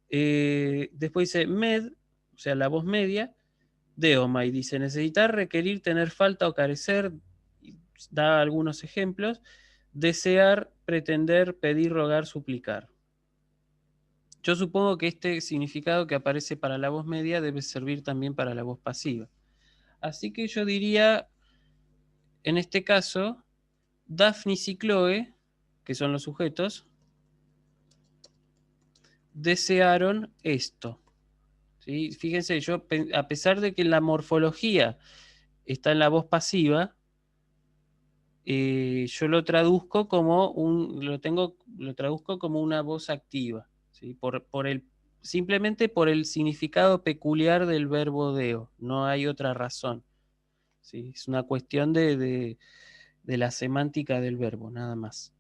Después dice med, o sea, la voz media, deomai, dice necesitar, requerir, tener falta o carecer, da algunos ejemplos, desear, pretender, pedir, rogar, suplicar. Yo supongo que este significado que aparece para la voz media debe servir también para la voz pasiva. Así que yo diría, en este caso, Daphnis y Chloe, que son los sujetos, desearon esto. ¿Sí? Fíjense, a pesar de que la morfología está en la voz pasiva, yo lo traduzco como lo traduzco como una voz activa, ¿sí? Simplemente por el significado peculiar del verbo deo, no hay otra razón, ¿sí? Es una cuestión de la semántica del verbo, nada más.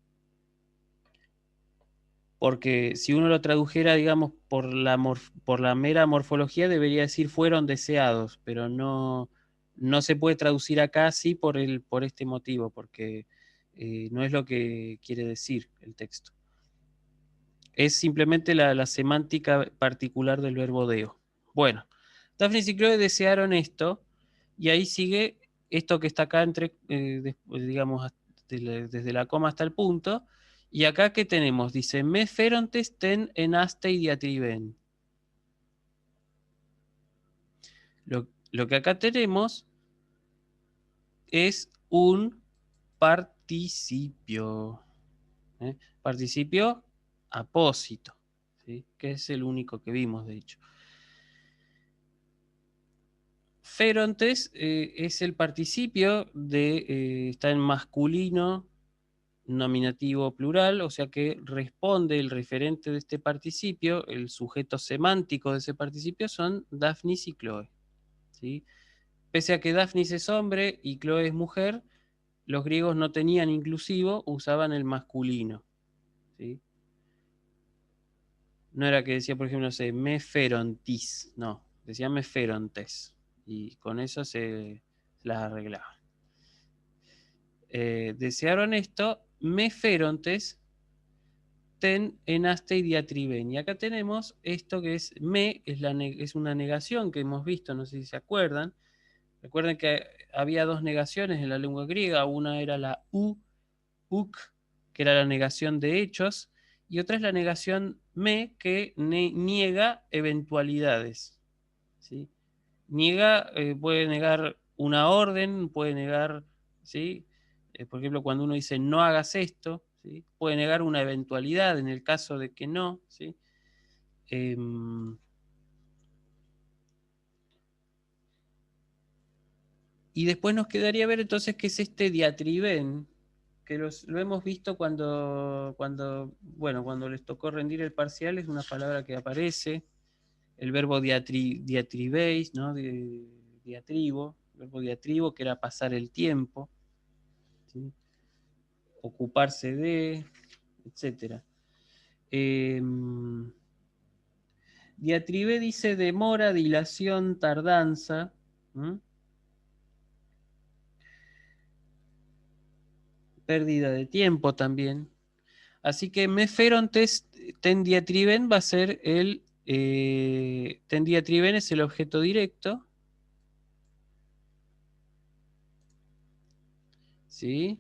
Porque si uno lo tradujera, digamos, por la mera morfología, debería decir fueron deseados, pero no se puede traducir acá así por este motivo, porque no es lo que quiere decir el texto. Es simplemente la semántica particular del verbo deo. Bueno, Daphnis y Chloe desearon esto, y ahí sigue esto que está acá digamos, desde la coma hasta el punto. Y acá, ¿qué tenemos? Dice, me ferontes ten en astei diatriben. Lo que acá tenemos es un participio. Participio apósito, ¿sí? Que es el único que vimos, de hecho. Ferontes es el participio está en masculino, nominativo plural, o sea que responde el referente de este participio, el sujeto semántico de ese participio son Daphnis y Chloe, ¿sí? Pese a que Daphnis es hombre y Chloe es mujer, los griegos no tenían inclusivo, usaban el masculino, ¿sí? No era que decía, por ejemplo, no sé, me ferontis, no, decía me ferontes, y con eso se las arreglaban. Desearon esto, me ferontes ten enaste y diatriben. Y acá tenemos esto que es me, es una negación que hemos visto, no sé si se acuerdan. Recuerden que había dos negaciones en la lengua griega, una era la uk, que era la negación de hechos, y otra es la negación me, que niega eventualidades, ¿sí? Puede negar una orden, puede negar, ¿sí? Por ejemplo, cuando uno dice no hagas esto, ¿sí? Puede negar una eventualidad en el caso de que no, ¿sí? Y después nos quedaría ver entonces qué es este diatriben, que lo hemos visto cuando les tocó rendir el parcial, es una palabra que aparece, el verbo diatribeis, ¿no? Diatribo, el verbo diatribo, que era pasar el tiempo, ¿sí? Ocuparse de, etc. Diatribe dice demora, dilación, tardanza. Pérdida de tiempo también. Así que me ferontes ten diatriben va a ser ten diatriben es el objeto directo. ¿Sí?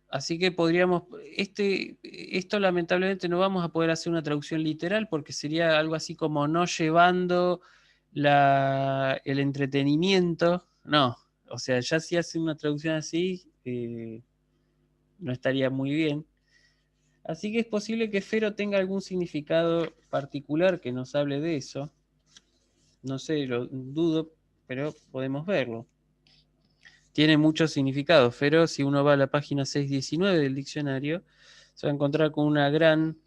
Así que podríamos, esto lamentablemente no vamos a poder hacer una traducción literal porque sería algo así como no llevando el entretenimiento. No, o sea, ya si hace una traducción así, no estaría muy bien. Así que es posible que Fero tenga algún significado particular que nos hable de eso. No sé, lo dudo, pero podemos verlo. Tiene muchos significados. Fero, si uno va a la página 619 del diccionario, se va a encontrar con una gran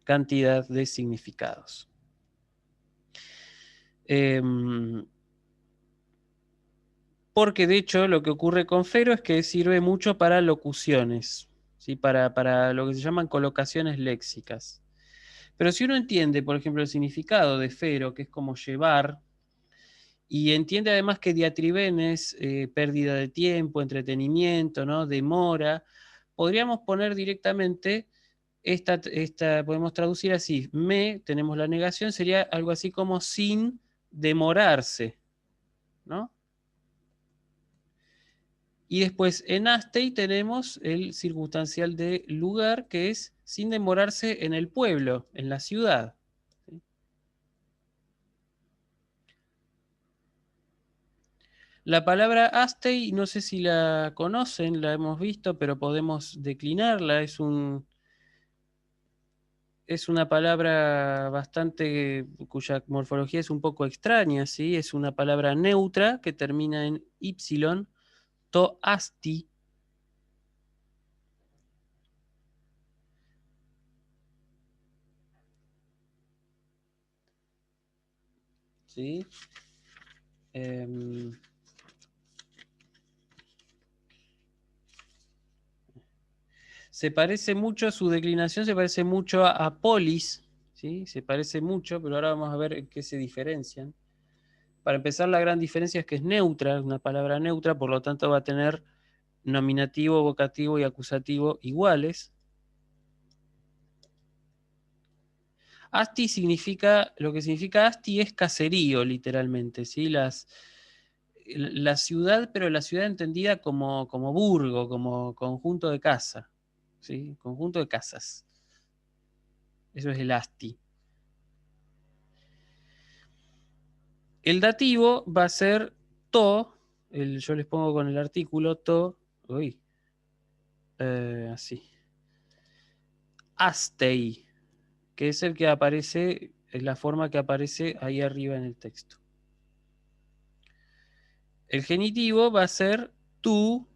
cantidad de significados. Porque de hecho lo que ocurre con Fero es que sirve mucho para locuciones, ¿sí? Para lo que se llaman colocaciones léxicas. Pero si uno entiende, por ejemplo, el significado de Fero, que es como llevar, y entiende además que diatriben es pérdida de tiempo, entretenimiento, ¿no? Demora, podríamos poner directamente podemos traducir así, tenemos la negación, sería algo así como sin demorarse, ¿no? Y después en astei tenemos el circunstancial de lugar, que es sin demorarse en el pueblo, en la ciudad. ¿Sí? La palabra astei, no sé si la conocen, la hemos visto, pero podemos declinarla. Es es una palabra bastante, cuya morfología es un poco extraña, ¿sí? Es una palabra neutra que termina en y, toasti. ¿Sí? Se parece mucho, su declinación se parece mucho a polis, ¿sí? Se parece mucho, pero ahora vamos a ver en qué se diferencian. Para empezar, la gran diferencia es que es neutra, una palabra neutra, por lo tanto va a tener nominativo, vocativo y acusativo iguales. Asti significa, lo que significa asti es caserío, literalmente, ¿sí? La ciudad, pero la ciudad entendida como burgo, como conjunto de casa, ¿sí? Conjunto de casas. Eso es el asti. El dativo va a ser to, yo les pongo con el artículo to, así. Astei, que es el que aparece, es la forma que aparece ahí arriba en el texto. El genitivo va a ser tu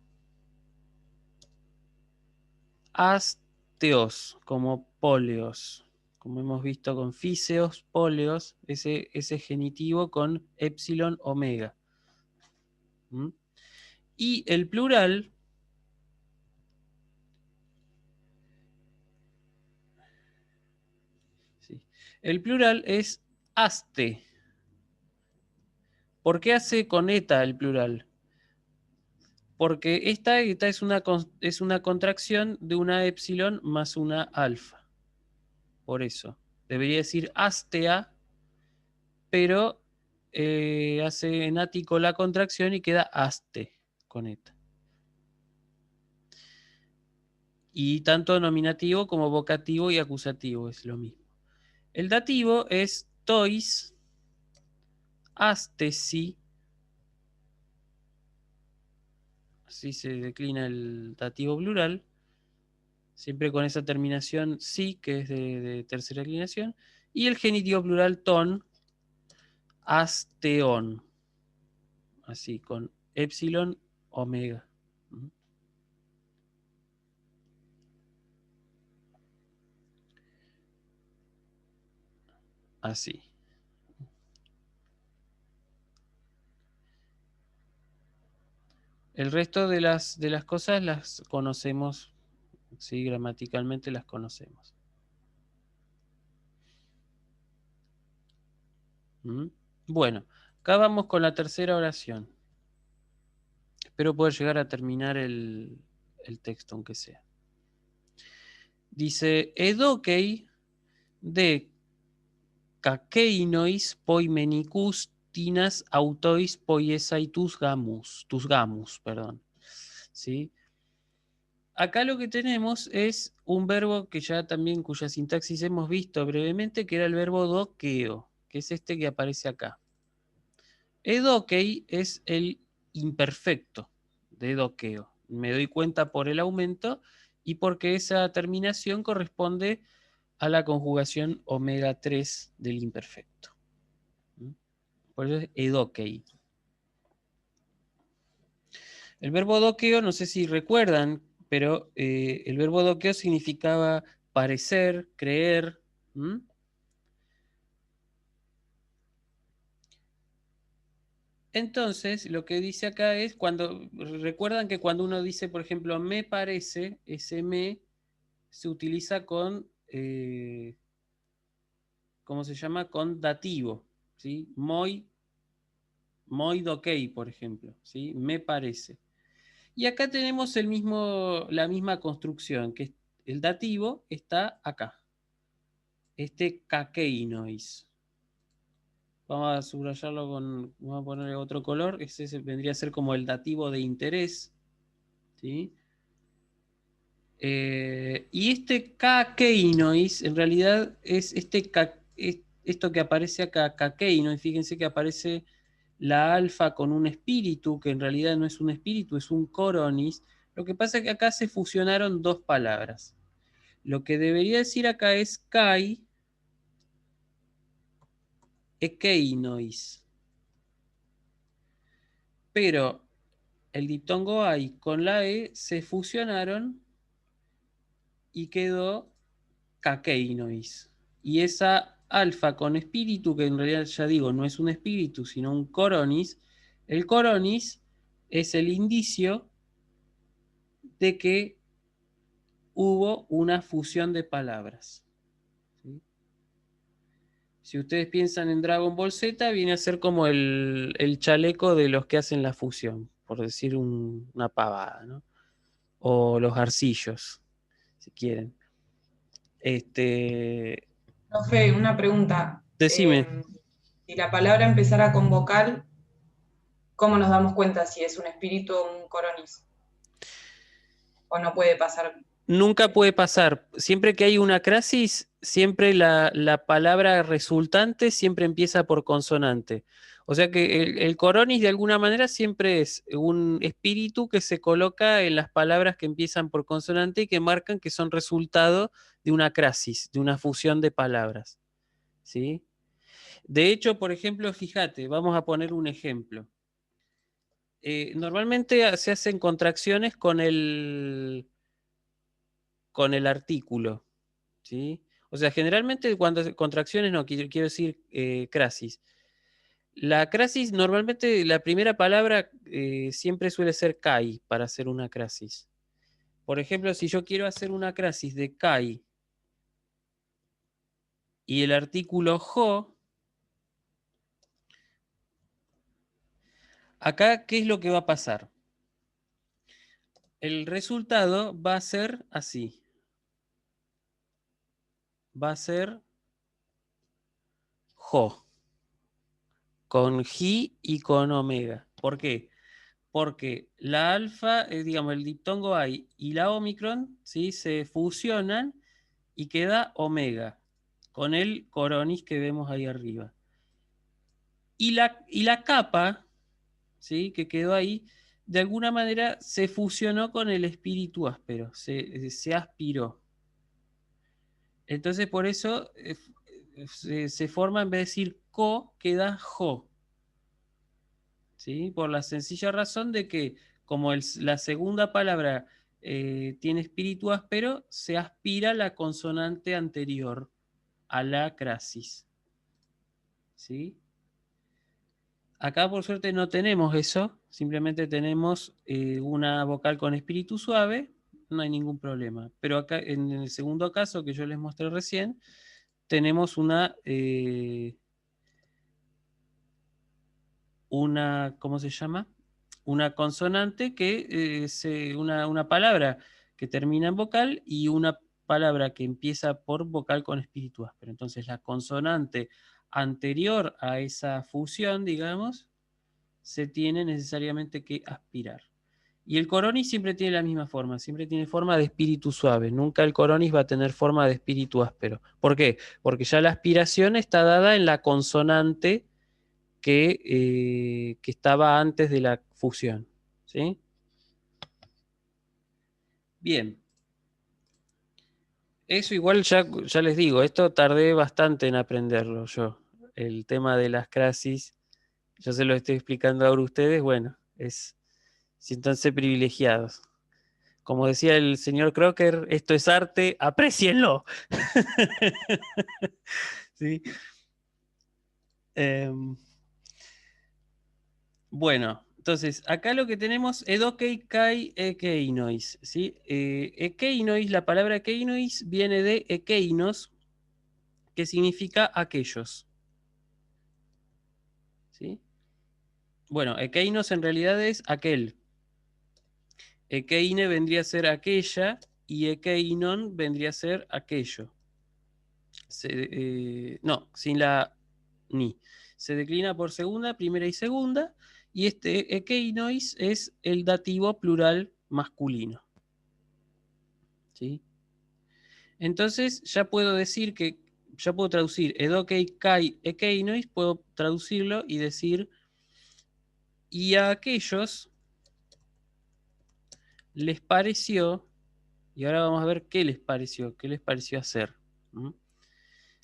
asteos, como póleos. Como hemos visto con físeos, póleos, ese genitivo con épsilon omega. ¿Mm? Y el plural ¿sí? El plural es aste. ¿Por qué hace con eta el plural? Porque esta eta es una contracción de una épsilon más una alfa. Por eso. Debería decir astea, pero hace en ático la contracción y queda aste con eta. Y tanto nominativo como vocativo y acusativo es lo mismo. El dativo es tois, astesi. Así se declina el dativo plural. Siempre con esa terminación si, que es de tercera declinación. Y el genitivo plural ton, asteón. Así, con épsilon omega. Así. El resto de las cosas las conocemos, sí, gramaticalmente las conocemos. Bueno, acá vamos con la tercera oración. Espero poder llegar a terminar el texto, aunque sea. Dice, edokei de kakeinois poimenicus tinas autois poiesai tus gamus, perdón. ¿Sí? Acá lo que tenemos es un verbo que ya también, cuya sintaxis hemos visto brevemente, que era el verbo dokeo, que es este que aparece acá. Edokei es el imperfecto de dokeo. Me doy cuenta por el aumento y porque esa terminación corresponde a la conjugación omega 3 del imperfecto. Por eso es edokei. El verbo dokeo, no sé si recuerdan, pero el verbo dokeo significaba parecer, creer. Entonces, lo que dice acá es recuerdan que cuando uno dice, por ejemplo, me parece, ese me se utiliza con, ¿cómo se llama? Con dativo, ¿sí? Moi dokei, por ejemplo, ¿sí? Me parece. Y acá tenemos la misma construcción, que el dativo está acá. Este kakeinois. Vamos a subrayarlo vamos a ponerle otro color. Ese vendría a ser como el dativo de interés. ¿Sí? Y este kakeinois, en realidad, es esto que aparece acá, kakeinois. Fíjense que aparece la alfa con un espíritu, que en realidad no es un espíritu, es un coronis. Lo que pasa es que acá se fusionaron dos palabras. Lo que debería decir acá es kai ekeinois. Pero el diptongo ai con la e se fusionaron y quedó kakeinois. Y esa alfa con espíritu, que en realidad ya digo, no es un espíritu, sino un coronis, el coronis es el indicio de que hubo una fusión de palabras. ¿Sí? Si ustedes piensan en Dragon Ball Z, viene a ser como el chaleco de los que hacen la fusión, por decir una pavada, ¿no? O los arcillos, si quieren. Profe, una pregunta. Decime. Si la palabra empezara con vocal, ¿cómo nos damos cuenta si es un espíritu o un coronis? ¿O no puede pasar? Nunca puede pasar. Siempre que hay una crasis, siempre la palabra resultante siempre empieza por consonante. O sea que el coronis de alguna manera siempre es un espíritu que se coloca en las palabras que empiezan por consonante y que marcan que son resultado de una crasis, de una fusión de palabras. ¿Sí? De hecho, por ejemplo, fíjate, vamos a poner un ejemplo. Normalmente se hacen contracciones con el artículo, ¿sí? O sea, generalmente cuando contracciones, no, quiero decir crasis. La crasis, normalmente la primera palabra siempre suele ser kai para hacer una crasis. Por ejemplo, si yo quiero hacer una crasis de kai y el artículo jo, acá, ¿qué es lo que va a pasar? El resultado va a ser así. Va a ser jo, con ji y con omega. ¿Por qué? Porque la alfa, digamos, el diptongo I y la omicron, ¿sí? Se fusionan y queda omega, con el coronis que vemos ahí arriba. Y la capa, ¿sí? Que quedó ahí, de alguna manera se fusionó con el espíritu áspero, se aspiró. Entonces, por eso se forma, en vez de decir co, queda jo. ¿Sí? Por la sencilla razón de que como la segunda palabra tiene espíritu áspero, se aspira la consonante anterior a la crasis. ¿Sí? Acá por suerte no tenemos eso, simplemente tenemos una vocal con espíritu suave, no hay ningún problema. Pero acá en el segundo caso que yo les mostré recién, tenemos una ¿cómo se llama? Una consonante que una palabra que termina en vocal y una palabra que empieza por vocal con espíritu áspero. Entonces la consonante anterior a esa fusión, digamos, se tiene necesariamente que aspirar. Y el coronis siempre tiene la misma forma, siempre tiene forma de espíritu suave. Nunca el coronis va a tener forma de espíritu áspero. ¿Por qué? Porque ya la aspiración está dada en la consonante que estaba antes de la fusión. ¿Sí? Bien. Eso igual ya les digo, esto tardé bastante en aprenderlo yo. El tema de las crasis, yo se lo estoy explicando ahora a ustedes, bueno, siéntanse privilegiados. Como decía el señor Crocker, esto es arte, aprécienlo. ¿Sí? Bueno, entonces, acá lo que tenemos es edokei kai ekeinois, ¿sí? Ekeinois, la palabra ekeinois viene de ekeinos, que significa aquellos. ¿Sí? Bueno, ekeinos en realidad es aquel. Ekeine vendría a ser aquella y ekeinon vendría a ser aquello. No, sin la ni. Se declina por segunda, primera y segunda. Y este ekeinois es el dativo plural masculino. ¿Sí? Entonces ya puedo decir que, ya puedo traducir edokei kai ekeinois, puedo traducirlo y decir, y a aquellos les pareció, Y ahora vamos a ver qué les pareció hacer. ¿Mm?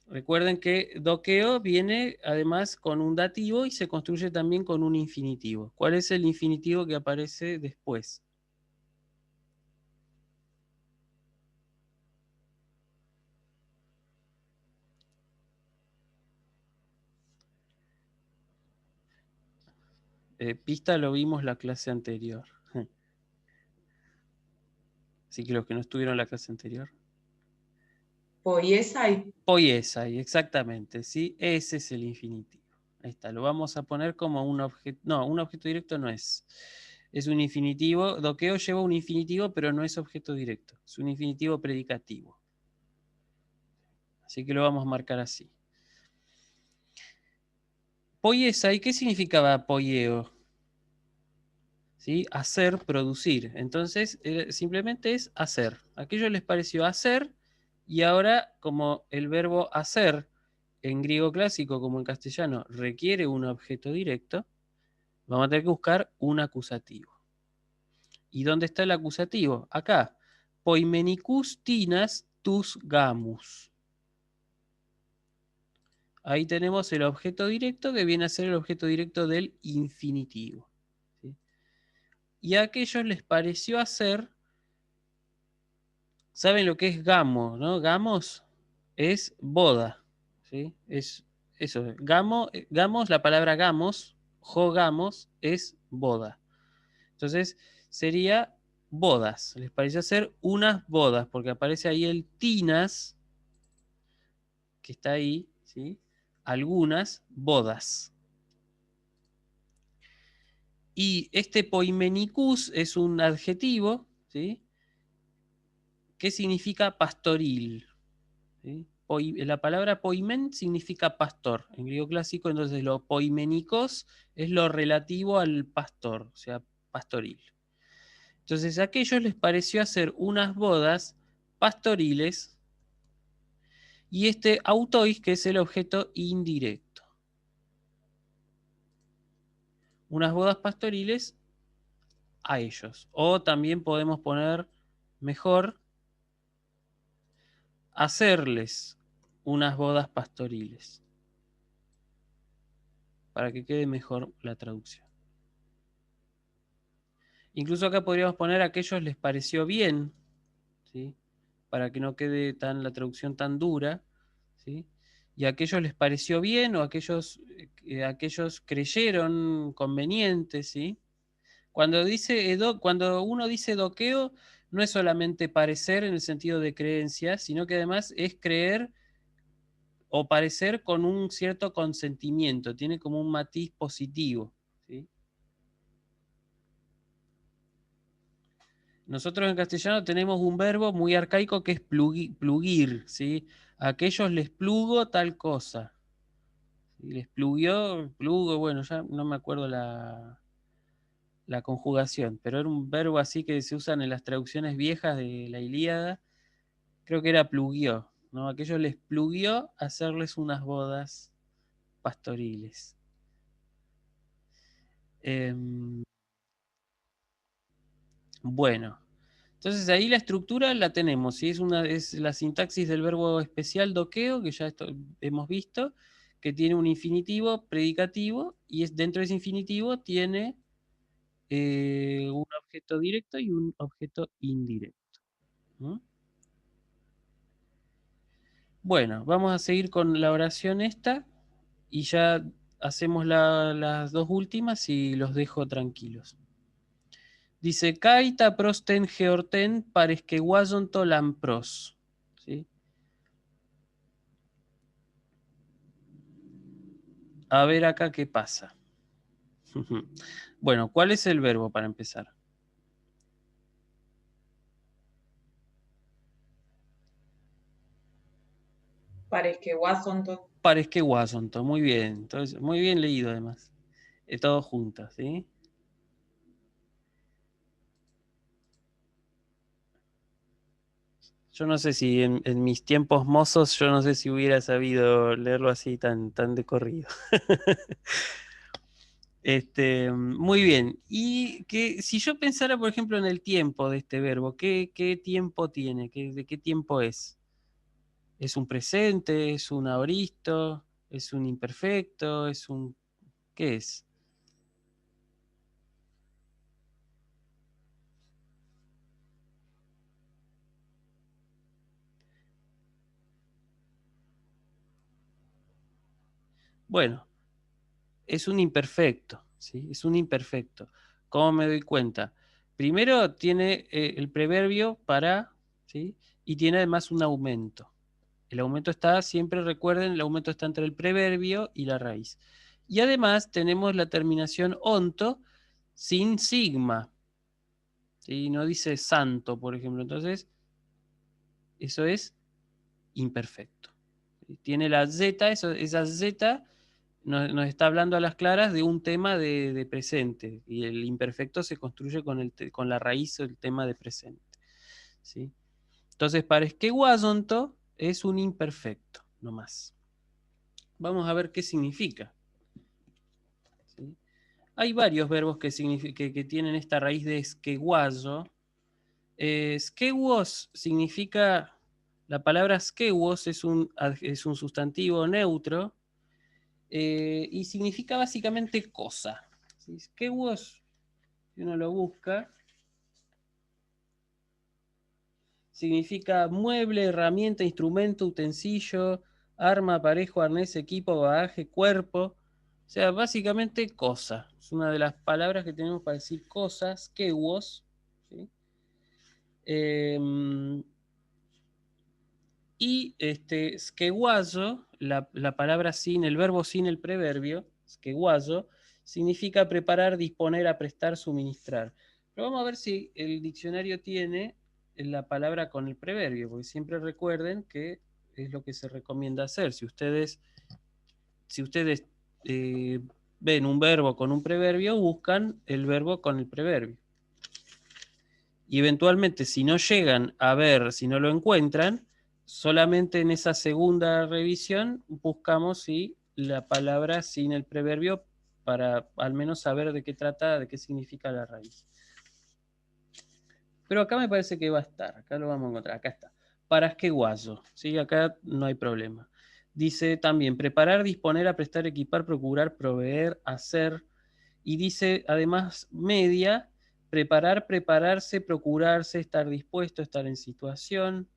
Recuerden que doqueo viene además con un dativo y se construye también con un infinitivo. ¿Cuál es el infinitivo que aparece después? Pista lo vimos la clase anterior. Así que los que no estuvieron en la clase anterior. Poiesai. Poiesai, exactamente, ¿sí? Ese es el infinitivo. Ahí está, lo vamos a poner como un objeto. No, un objeto directo no es. Es un infinitivo. Doqueo lleva un infinitivo, pero no es objeto directo. Es un infinitivo predicativo. Así que lo vamos a marcar así. Poiesai, ¿qué significaba poieo? ¿Sí? Hacer, producir. Entonces, simplemente es hacer. Aquello les pareció hacer, y ahora, como el verbo hacer en griego clásico como en castellano requiere un objeto directo, vamos a tener que buscar un acusativo. ¿Y dónde está el acusativo? Acá. Poimenicus tinas tus gamus. Ahí tenemos el objeto directo que viene a ser el objeto directo del infinitivo. ¿Sí? Y a aquellos les pareció hacer. ¿Saben lo que es gamo, no? Gamos es boda. ¿Sí? Es eso. Gamos, la palabra gamos, jogamos, es boda. Entonces sería bodas. Les pareció hacer unas bodas, porque aparece ahí el tinas, que está ahí, ¿sí? Algunas bodas. Y este poimenicus es un adjetivo, ¿sí? Que significa pastoril. ¿Sí? La palabra poimen significa pastor en griego clásico, entonces lo poimenicos es lo relativo al pastor, o sea, pastoril. Entonces a aquellos les pareció hacer unas bodas pastoriles y este autois, que es el objeto indirecto. Unas bodas pastoriles a ellos. O también podemos poner mejor hacerles unas bodas pastoriles, para que quede mejor la traducción. Incluso acá podríamos poner a aquellos les pareció bien, ¿sí? Para que no quede la traducción tan dura, ¿sí? Y a aquellos les pareció bien o aquellos creyeron conveniente, ¿sí? Cuando uno dice doqueo, no es solamente parecer en el sentido de creencia, sino que además es creer o parecer con un cierto consentimiento, tiene como un matiz positivo, ¿sí? Nosotros en castellano tenemos un verbo muy arcaico que es plugir, ¿sí? A aquellos les plugo tal cosa. ¿Sí? Les plugió, plugo, bueno, ya no me acuerdo la conjugación, pero era un verbo así que se usan en las traducciones viejas de la Ilíada. Creo que era plugió, ¿no? Aquellos les plugió hacerles unas bodas pastoriles. Bueno. Entonces ahí la estructura la tenemos, ¿sí? Es la sintaxis del verbo especial doqueo, que ya hemos visto, que tiene un infinitivo predicativo, y dentro de ese infinitivo tiene un objeto directo y un objeto indirecto. ¿Mm? Bueno, vamos a seguir con la oración esta, y ya hacemos las dos últimas y los dejo tranquilos. Dice, Kaita prosten georten paresqueguayonto lampros. ¿Sí? A ver acá qué pasa. Bueno, ¿cuál es el verbo para empezar? Paresqueguasonto. Paresqueguayonto, muy bien. Entonces, muy bien leído además. Todo junto, ¿sí? Yo no sé si en mis tiempos mozos, yo no sé si hubiera sabido leerlo así tan de corrido. Muy bien. Y que si yo pensara, por ejemplo, en el tiempo de este verbo, ¿qué tiempo tiene? ¿De qué tiempo es? ¿Es un presente? ¿Es un aoristo? ¿Es un imperfecto? ¿Qué es? Bueno, es un imperfecto, ¿sí? Es un imperfecto. ¿Cómo me doy cuenta? Primero tiene el preverbio para, ¿sí? Y tiene además un aumento. El aumento está, siempre recuerden, el aumento está entre el preverbio y la raíz. Y además tenemos la terminación onto sin sigma. ¿Sí? No dice santo, por ejemplo. Entonces, eso es imperfecto. Tiene la z, esa z nos está hablando a las claras de un tema de presente. Y el imperfecto se construye con la raíz del tema de presente. ¿Sí? Entonces, para esqueguazonto es un imperfecto, no más. Vamos a ver qué significa. ¿Sí? Hay varios verbos que tienen esta raíz de esqueguazo. Skewos significa, la palabra skewos es un sustantivo neutro y significa básicamente cosa. ¿Sí? Skewos, si uno lo busca, significa mueble, herramienta, instrumento, utensilio, arma, aparejo, arnés, equipo, bagaje, cuerpo. O sea, básicamente cosa. Es una de las palabras que tenemos para decir cosas, skewos. ¿Sí? Y skeguazo, la palabra sin, el verbo sin el preverbio, skeguazo, significa preparar, disponer, aprestar, suministrar. Pero vamos a ver si el diccionario tiene la palabra con el preverbio, porque siempre recuerden que es lo que se recomienda hacer. Si ustedes ven un verbo con un preverbio, buscan el verbo con el preverbio. Y eventualmente, si no llegan a ver, si no lo encuentran, solamente en esa segunda revisión buscamos si la palabra sin el preverbio para al menos saber de qué trata, de qué significa la raíz. Pero acá me parece que va a estar, acá lo vamos a encontrar, acá está. Parasqueguazo, ¿sí? Acá no hay problema. Dice también preparar, disponer, aprestar, equipar, procurar, proveer, hacer. Y dice además media, preparar, prepararse, procurarse, estar dispuesto, estar en situación.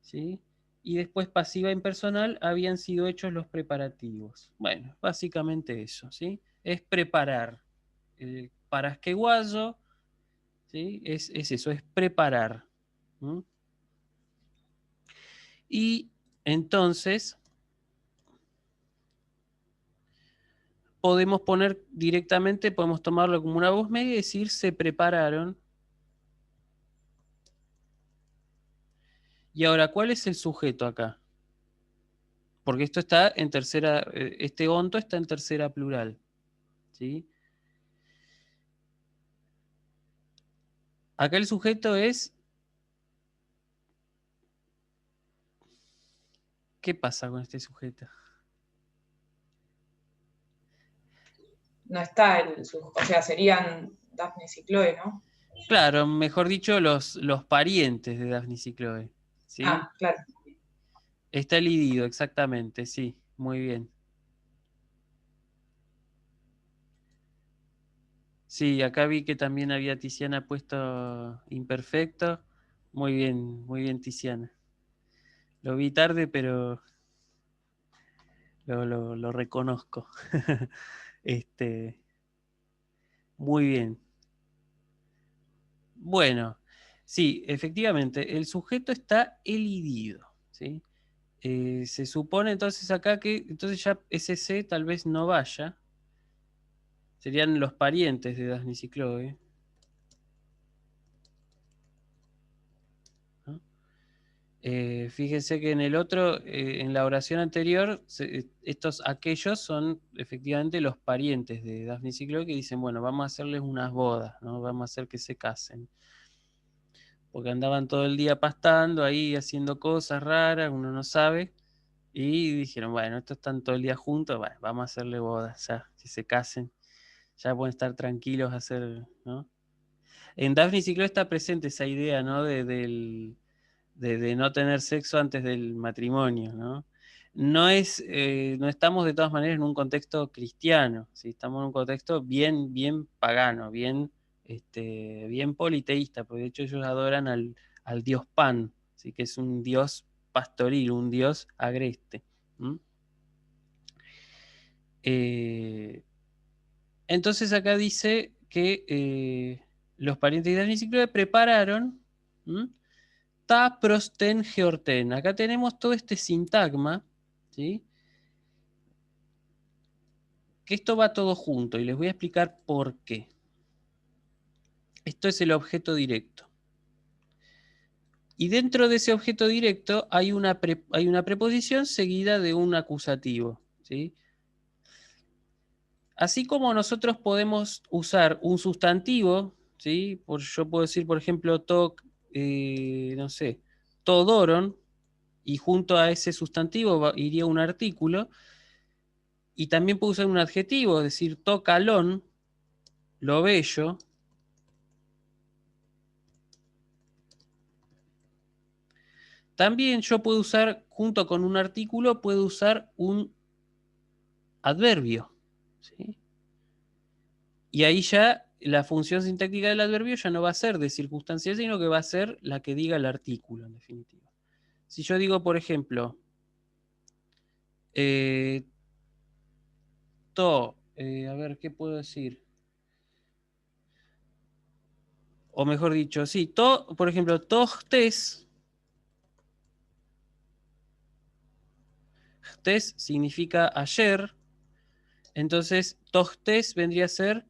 ¿Sí? Y después pasiva impersonal, habían sido hechos los preparativos. Bueno, básicamente eso, ¿sí? Es preparar. Parasqueguayo, ¿sí? Es eso, es preparar. ¿Mm? Y entonces podemos poner directamente, podemos tomarlo como una voz media y decir se prepararon. Y ahora, ¿cuál es el sujeto acá? Porque esto está en tercera, este onto está en tercera plural. ¿Sí? Acá el sujeto es... ¿Qué pasa con este sujeto? No está o sea, serían Daphnis y Chloe, ¿no? Claro, mejor dicho, los parientes de Daphnis y Chloe. ¿Sí? Ah, claro. Está el idido, exactamente, sí. Muy bien. Sí, acá vi que también había Tiziana puesto imperfecto. Muy bien, Tiziana. Lo vi tarde, pero lo reconozco. Muy bien. Bueno, sí, efectivamente, el sujeto está elidido, ¿sí? Se supone entonces acá que entonces ya ese tal vez no vaya. Serían los parientes de Daphnis y Chloe. ¿No? Fíjense que en el otro, en la oración anterior, aquellos son efectivamente los parientes de Daphnis y Chloe que dicen, bueno, vamos a hacerles unas bodas, ¿no? Vamos a hacer que se casen. Porque andaban todo el día pastando ahí, haciendo cosas raras, uno no sabe. Y dijeron, bueno, estos están todo el día juntos, bueno, vamos a hacerle bodas, ya, que se casen. ya pueden estar tranquilos a hacer, ¿no? En Daphne y Ciclo está presente esa idea, ¿no? De no tener sexo antes del matrimonio, ¿no? No estamos de todas maneras en un contexto cristiano, ¿sí? Estamos en un contexto bien, bien pagano, bien, bien politeísta, porque de hecho ellos adoran al dios Pan, ¿sí? Que es un dios pastoril, un dios agreste. Entonces acá dice que los parientes de Daphne y Ciclope prepararon ta prosten georten. Acá tenemos todo este sintagma, ¿sí? Que esto va todo junto y les voy a explicar por qué. Esto es el objeto directo. Y dentro de ese objeto directo hay una preposición seguida de un acusativo, ¿sí? Así como nosotros podemos usar un sustantivo, ¿sí? Yo puedo decir, por ejemplo, no sé, todoron, y junto a ese sustantivo iría un artículo, y también puedo usar un adjetivo, es decir, tocalón, lo bello. También yo puedo usar, junto con un artículo, puedo usar un adverbio, ¿sí? Y ahí ya la función sintáctica del adverbio ya no va a ser de circunstancial, sino que va a ser la que diga el artículo, en definitiva. Si yo digo, por ejemplo, a ver, ¿qué puedo decir? O mejor dicho, sí, por ejemplo, tojtes. Tes significa ayer. Entonces, tojtes vendría a ser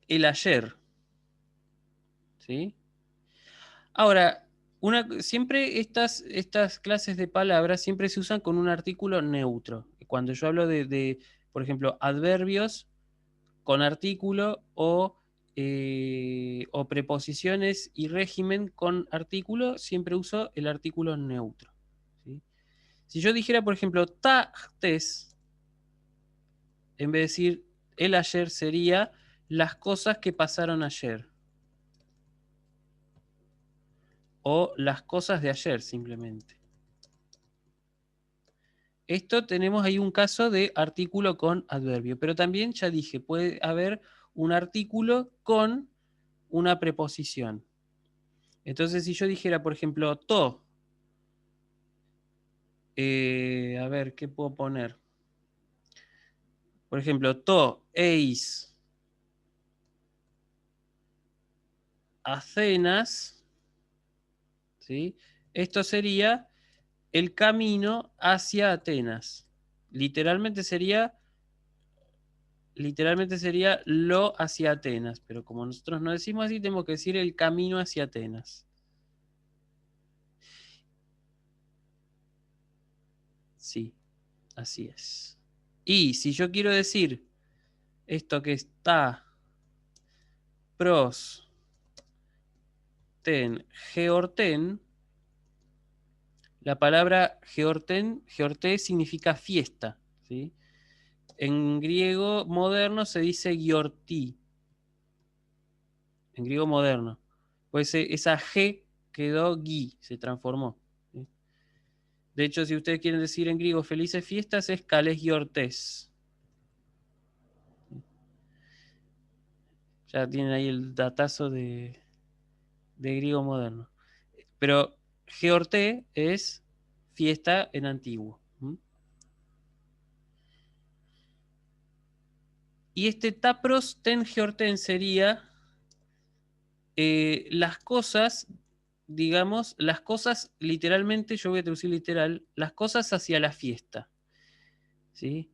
el ayer. ¿Sí? Ahora, siempre estas clases de palabras siempre se usan con un artículo neutro. Cuando yo hablo por ejemplo, adverbios con artículo o preposiciones y régimen con artículo, siempre uso el artículo neutro. ¿Sí? Si yo dijera, por ejemplo, tajtes, en vez de decir el ayer, sería las cosas que pasaron ayer. O las cosas de ayer, simplemente. Esto tenemos ahí un caso de artículo con adverbio. Pero también, ya dije, puede haber un artículo con una preposición. Entonces, si yo dijera, por ejemplo, a ver, ¿qué puedo poner? Por ejemplo, eis Atenas, ¿sí? Esto sería el camino hacia Atenas. Literalmente sería lo hacia Atenas, pero como nosotros no decimos así, tenemos que decir el camino hacia Atenas. Sí, así es. Y si yo quiero decir esto que está pros ten georten, la palabra georté significa fiesta, ¿sí? En griego moderno se dice giortí. En griego moderno. Pues esa G quedó gi, se transformó. ¿Sí? De hecho, si ustedes quieren decir en griego felices fiestas, es kales giortés. Ya tienen ahí el datazo de griego moderno. Pero georté es fiesta en antiguo. Y este tapros ten georten sería las cosas, digamos, las cosas literalmente, yo voy a traducir literal, las cosas hacia la fiesta. ¿Sí?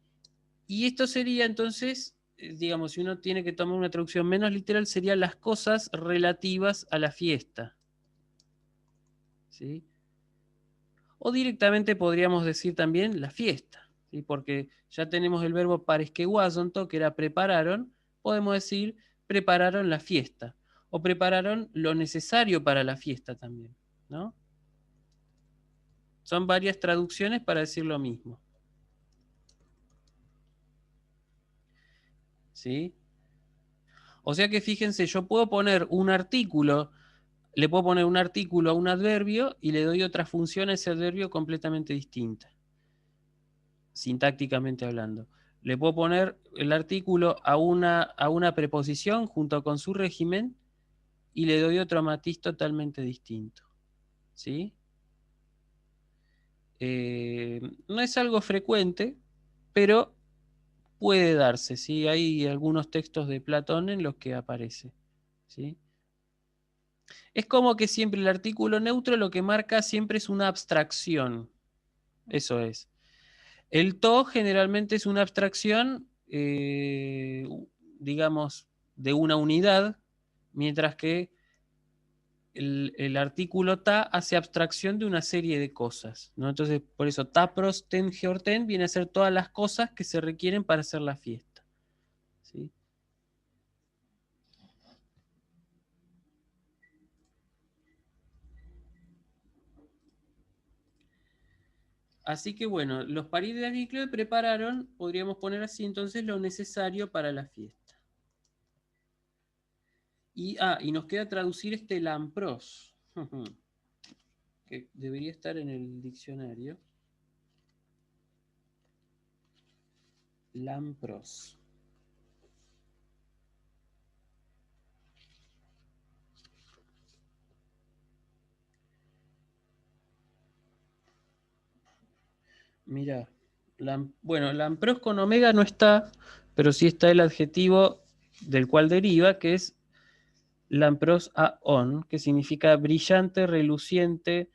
Y esto sería entonces, digamos, si uno tiene que tomar una traducción menos literal, serían las cosas relativas a la fiesta. ¿Sí? O directamente podríamos decir también la fiesta, ¿sí? Porque ya tenemos el verbo paresqueguasonto, que era prepararon, podemos decir prepararon la fiesta, o prepararon lo necesario para la fiesta también, ¿no? Son varias traducciones para decir lo mismo. ¿sí? O sea que fíjense, yo puedo poner un artículo, le puedo poner un artículo a un adverbio y le doy otra función a ese adverbio completamente distinta, sintácticamente hablando. Le puedo poner el artículo a una preposición junto con su régimen y le doy otro matiz totalmente distinto, ¿sí? No es algo frecuente, pero puede darse, ¿sí? Hay algunos textos de Platón en los que aparece, ¿sí? Es como que siempre el artículo neutro lo que marca siempre es una abstracción, eso es. El to generalmente es una abstracción, digamos, de una unidad, mientras que el artículo ta hace abstracción de una serie de cosas, ¿no? Entonces, por eso, ta pros ten georten viene a ser todas las cosas que se requieren para hacer la fiesta, ¿sí? Así que bueno, los parientes de Agricola prepararon, podríamos poner así entonces, lo necesario para la fiesta. Y nos queda traducir este lampros, que debería estar en el diccionario. Lampros. Mira, bueno, lampros con omega no está, pero sí está el adjetivo del cual deriva, que es lampros aon, que significa brillante, reluciente,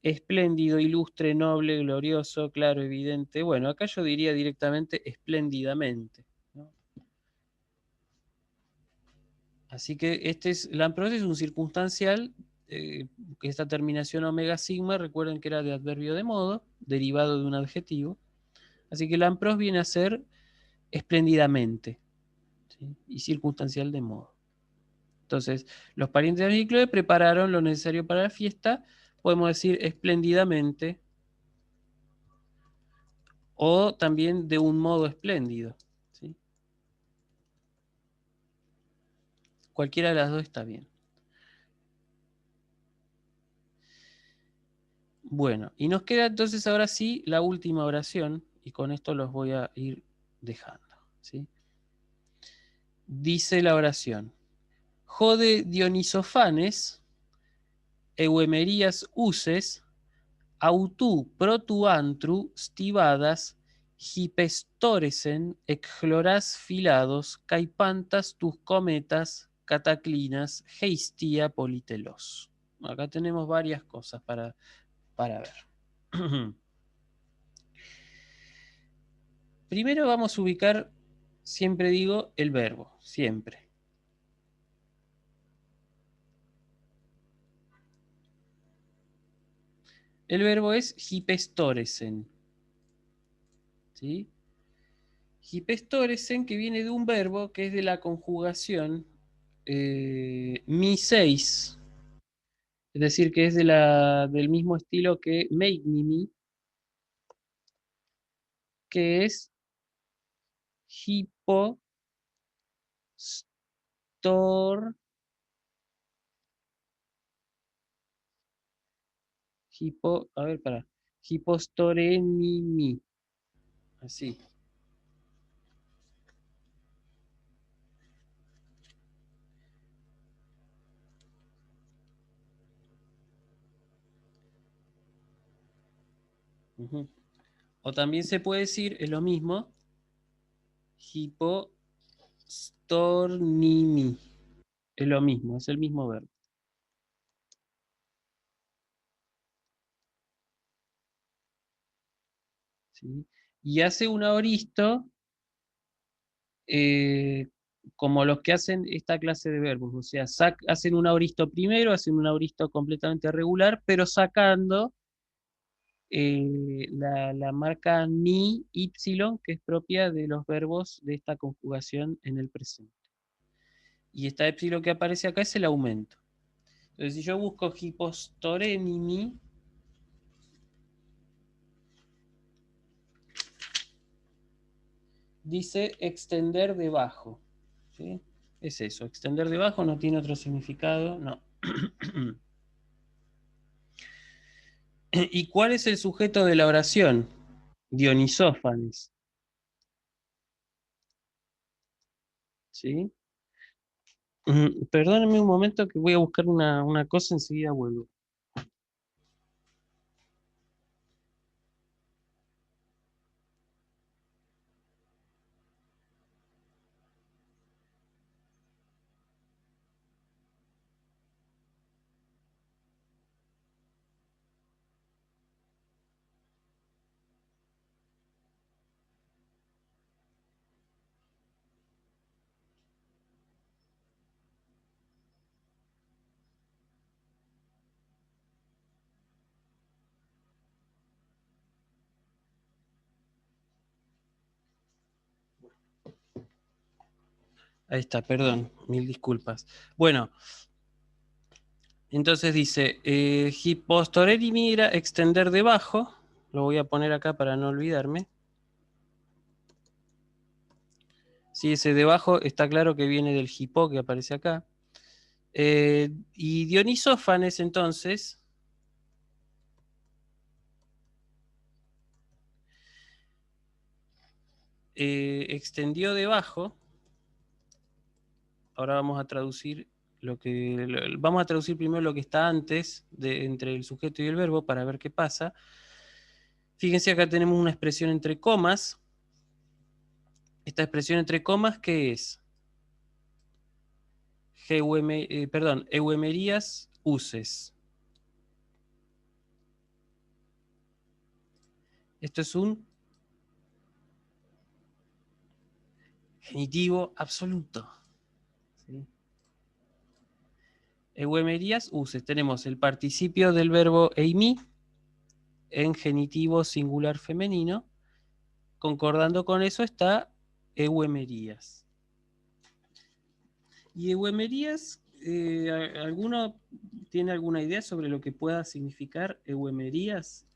espléndido, ilustre, noble, glorioso, claro, evidente. Bueno, acá yo diría directamente espléndidamente, ¿no? Así que lampros es un circunstancial, que esta terminación omega sigma, recuerden que era de adverbio de modo, derivado de un adjetivo. Así que lampros viene a ser espléndidamente, ¿sí? Y circunstancial de modo. Entonces, los parientes de Agricola prepararon lo necesario para la fiesta, podemos decir espléndidamente, o también de un modo espléndido, ¿sí? Cualquiera de las dos está bien. Bueno, y nos queda entonces ahora sí la última oración, y con esto los voy a ir dejando, ¿sí? Dice la oración: Jode Dionisofanes, euemerías uses, autú protuantru stivadas, hipestoresen echlorás filados, caipantas tus cometas, cataclinas, heistia politelos. Acá tenemos varias cosas para ver. Primero vamos a ubicar, siempre digo, el verbo, siempre. El verbo es hipestoresen, ¿sí? Hipestoresen, que viene de un verbo que es de la conjugación mi 6, es decir, que es del mismo estilo que make me, que es hipostor, a ver, hipostorenimi, así. Ujú. O también se puede decir, es lo mismo, hipostornimi. Es lo mismo, es el mismo verbo. ¿Sí? Y hace un aoristo como los que hacen esta clase de verbos. O sea, hacen un aoristo primero, hacen un aoristo completamente regular, pero sacando la marca ni, y, que es propia de los verbos de esta conjugación en el presente. Y esta epsilon que aparece acá es el aumento. Entonces, si yo busco hipostorenimi, dice extender debajo. ¿Sí? Es eso, extender debajo, no tiene otro significado, no. ¿Y cuál es el sujeto de la oración? Dionisófanes. ¿Sí? Perdónenme un momento que voy a buscar una cosa, enseguida vuelvo. Ahí está, perdón, mil disculpas. Bueno, entonces dice, hipostoreri migra, extender debajo. Lo voy a poner acá para no olvidarme. Sí, ese debajo está claro que viene del hipo que aparece acá. Y Dionisófanes, entonces, extendió debajo. Ahora vamos a traducir vamos a traducir primero lo que está antes entre el sujeto y el verbo para ver qué pasa. Fíjense, acá tenemos una expresión entre comas. Esta expresión entre comas, ¿qué es? Euemerías uses. Esto es un genitivo absoluto. ¿Sí? Euemerías uses. Tenemos el participio del verbo eimi en genitivo singular femenino. Concordando con eso está euemerías. Y euemerías, ¿alguno tiene alguna idea sobre lo que pueda significar euemerías?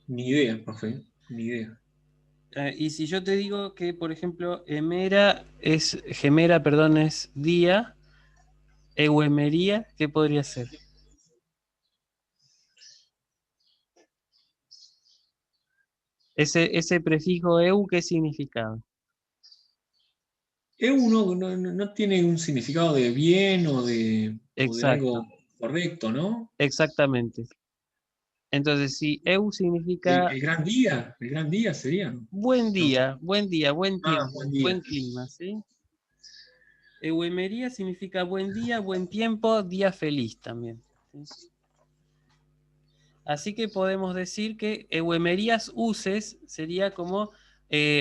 Ni idea, profe, ni idea. Y si yo te digo que, por ejemplo, gemera, es día, euemería, ¿qué podría ser? Ese prefijo eu, ¿qué significado? No tiene un significado de bien o de Exacto, algo correcto, ¿no? exactamente. Entonces, si eu significa El gran día sería, ¿no? buen No. día, buen Buen tiempo, día. buen clima, ¿sí? Euemería significa buen día, buen tiempo, día feliz también. ¿Sí? Así que podemos decir que euemerías uses sería como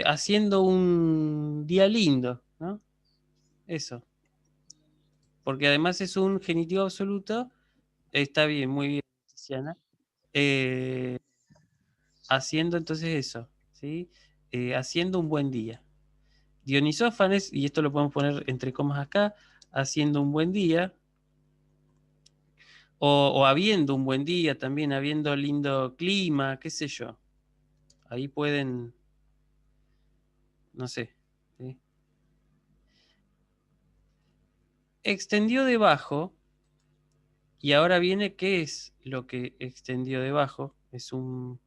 haciendo un día lindo, ¿no? Eso. Porque además es un genitivo absoluto. Está bien, muy bien, Tiziana. Haciendo entonces eso, ¿sí? Haciendo un buen día. Dionisófanes, y esto lo podemos poner entre comas acá, haciendo un buen día, o habiendo un buen día también, habiendo lindo clima, qué sé yo. Ahí pueden, no sé. ¿Sí? Extendió debajo, y ahora viene qué es lo que extendió debajo. Es un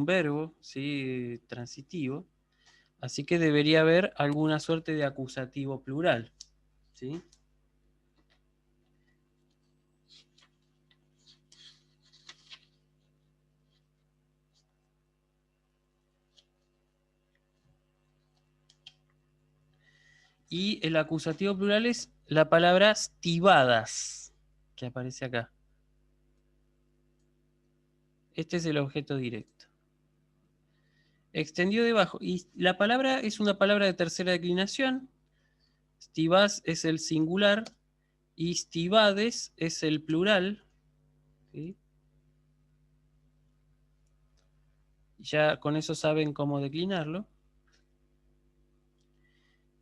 verbo, ¿sí? Transitivo. Así que debería haber alguna suerte de acusativo plural. ¿Sí? Y el acusativo plural es la palabra stivadas, que aparece acá. Este es el objeto directo. Extendió debajo. Y la palabra es una palabra de tercera declinación. Stivas es el singular y stivades es el plural. ¿Sí? Ya con eso saben cómo declinarlo.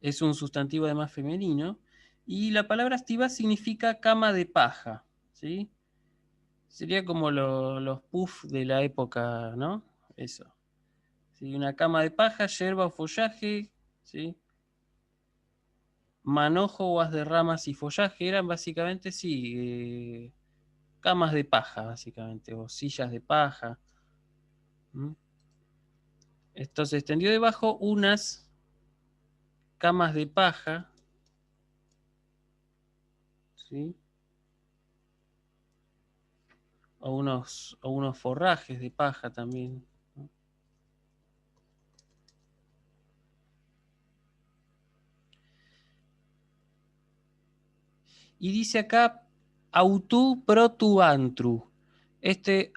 Es un sustantivo además femenino. Y la palabra stivas significa cama de paja. ¿Sí? Sería como los puff de la época, ¿no? Eso. Sí, una cama de paja, yerba o follaje, ¿sí? Manojo o haz de ramas y follaje eran básicamente, sí, camas de paja, básicamente, o sillas de paja. ¿Mm? Esto se extendió debajo unas camas de paja, ¿sí? O unos forrajes de paja también, ¿no? Y dice acá, autú protuantru. Este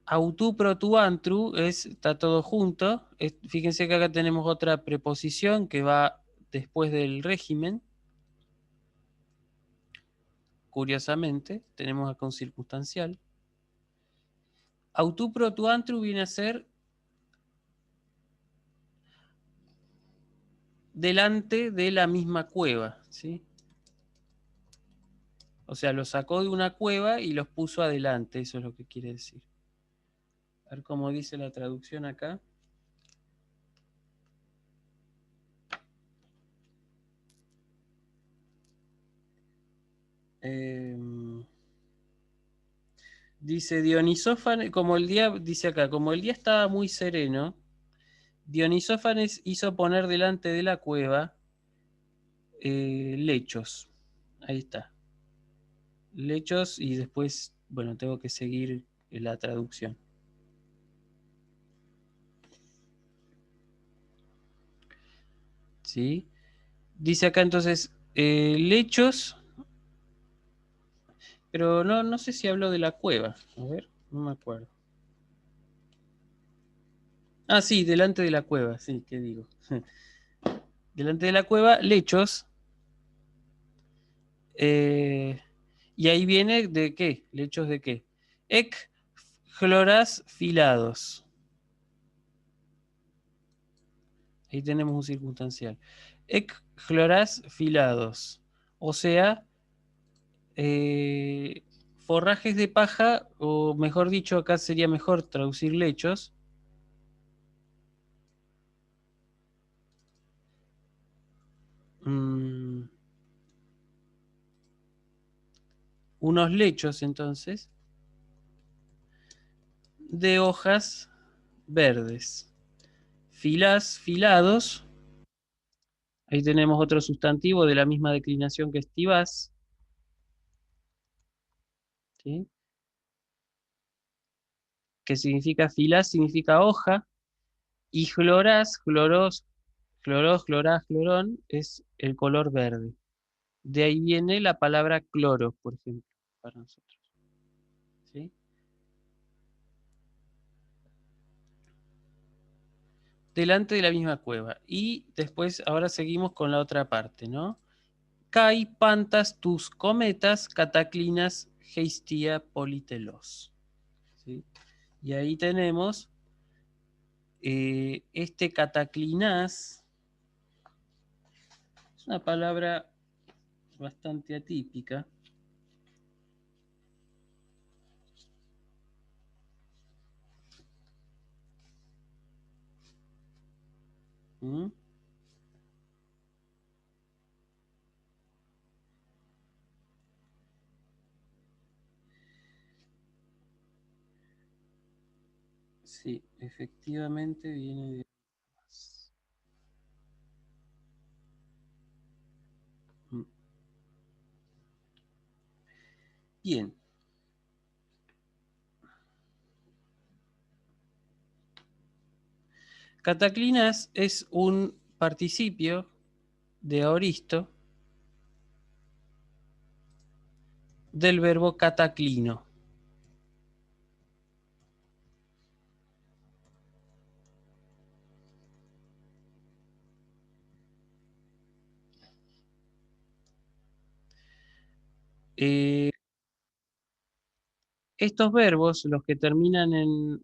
autú protuantru está todo junto. Fíjense que acá tenemos otra preposición que va después del régimen. Curiosamente, tenemos acá un circunstancial. Autú protuantru viene a ser delante de la misma cueva, ¿sí? O sea, los sacó de una cueva y los puso adelante, eso es lo que quiere decir. A ver cómo dice la traducción acá. Dice Dionisófanes, como el día, dice acá, como el día estaba muy sereno, Dionisófanes hizo poner delante de la cueva lechos. Ahí está. Lechos y después, bueno, tengo que seguir la traducción. ¿Sí? Dice acá entonces, lechos, pero no sé si habló de la cueva. A ver, no me acuerdo. Ah, sí, delante de la cueva, sí, ¿qué digo? Delante de la cueva, lechos. Y ahí viene de qué, lechos de qué. Ec chloras filados. Ahí tenemos un circunstancial. Ec chloras filados. O sea, forrajes de paja, o mejor dicho, acá sería mejor traducir lechos. Unos lechos, entonces, de hojas verdes. Filas, filados. Ahí tenemos otro sustantivo de la misma declinación que estivaz. ¿Sí? Que significa filas, significa hoja. Y clorás, clorós, clorás, clorón, es el color verde. De ahí viene la palabra cloro, por ejemplo, para nosotros. ¿Sí? Delante de la misma cueva. Y después, ahora seguimos con la otra parte, ¿no? Kai pantas tus cometas cataclinas geistia politelos. ¿Sí? Y ahí tenemos este cataclinás. Es una palabra bastante atípica. ¿Mm? Sí, efectivamente viene de más. Bien. Cataclinas es un participio de aoristo del verbo cataclino. Estos verbos, los que terminan en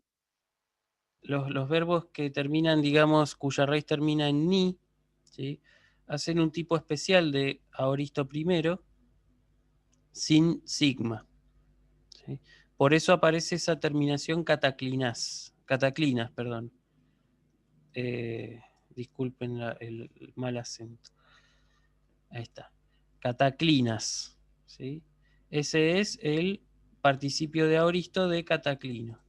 los verbos que terminan, digamos, cuya raíz termina en ni, ¿sí? Hacen un tipo especial de aoristo primero sin sigma. ¿sí? Por eso aparece esa terminación cataclinas, perdón. Disculpen el mal acento. Ahí está. Cataclinas, ¿sí? Ese es el participio de aoristo de cataclino.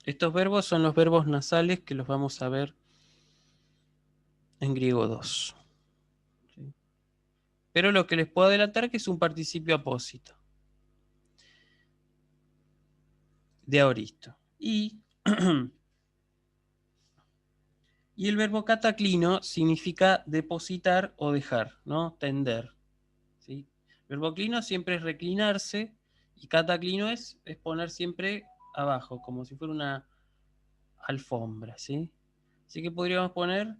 Estos verbos son los verbos nasales que los vamos a ver en griego 2. ¿Sí? Pero lo que les puedo adelantar es que es un participio apósito de aoristo. Y el verbo cataclino significa depositar o dejar, ¿no? Tender. ¿Sí? Verbo clino siempre es reclinarse y cataclino es poner siempre abajo, como si fuera una alfombra, ¿sí? Así que podríamos poner,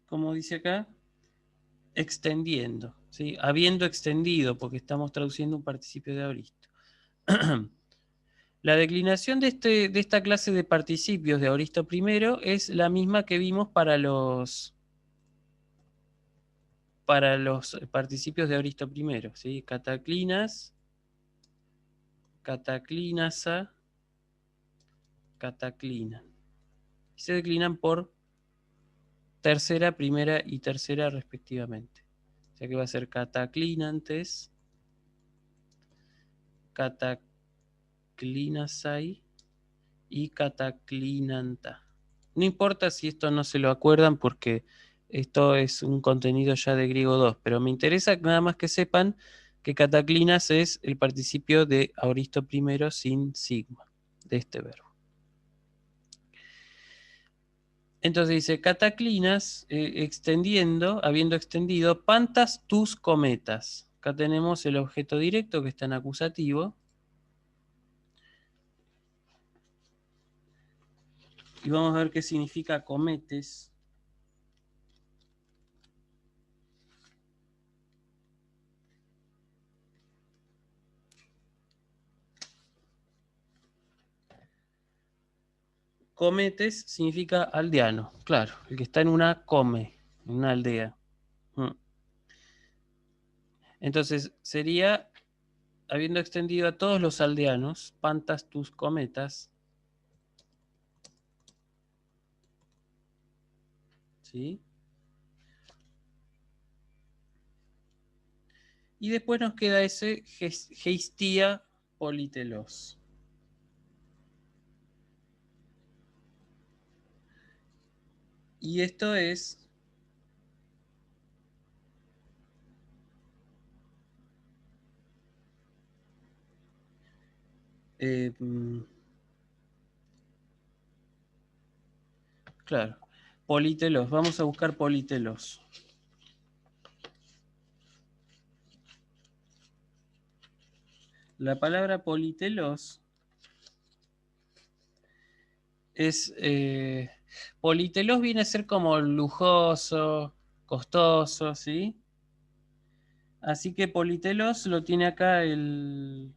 como dice acá, extendiendo, ¿sí? Habiendo extendido, porque estamos traduciendo un participio de aoristo. La declinación de esta clase de participios de aoristo primero es la misma que vimos para los participios de aoristo primero, ¿sí? Cataclinas, cataclinasa, cataclina. Y se declinan por tercera, primera y tercera respectivamente. O sea que va a ser cataclinantes, cataclinasai y cataclinanta. No importa si esto no se lo acuerdan porque esto es un contenido ya de griego 2, pero me interesa nada más que sepan que cataclinas es el participio de aoristo primero sin sigma de este verbo. Entonces dice, cataclinas, extendiendo, habiendo extendido, pantas tus cometas. Acá tenemos el objeto directo que está en acusativo. Y vamos a ver qué significa cometes. Cometes significa aldeano, claro, el que está en una come, en una aldea. Entonces sería, habiendo extendido a todos los aldeanos, pantas tus cometas, ¿sí? Y después nos queda ese geistía politelos. Y esto es claro, politelos. Vamos a buscar politelos. La palabra politelos es... politelos viene a ser como lujoso, costoso, ¿sí? Así que politelos lo tiene acá el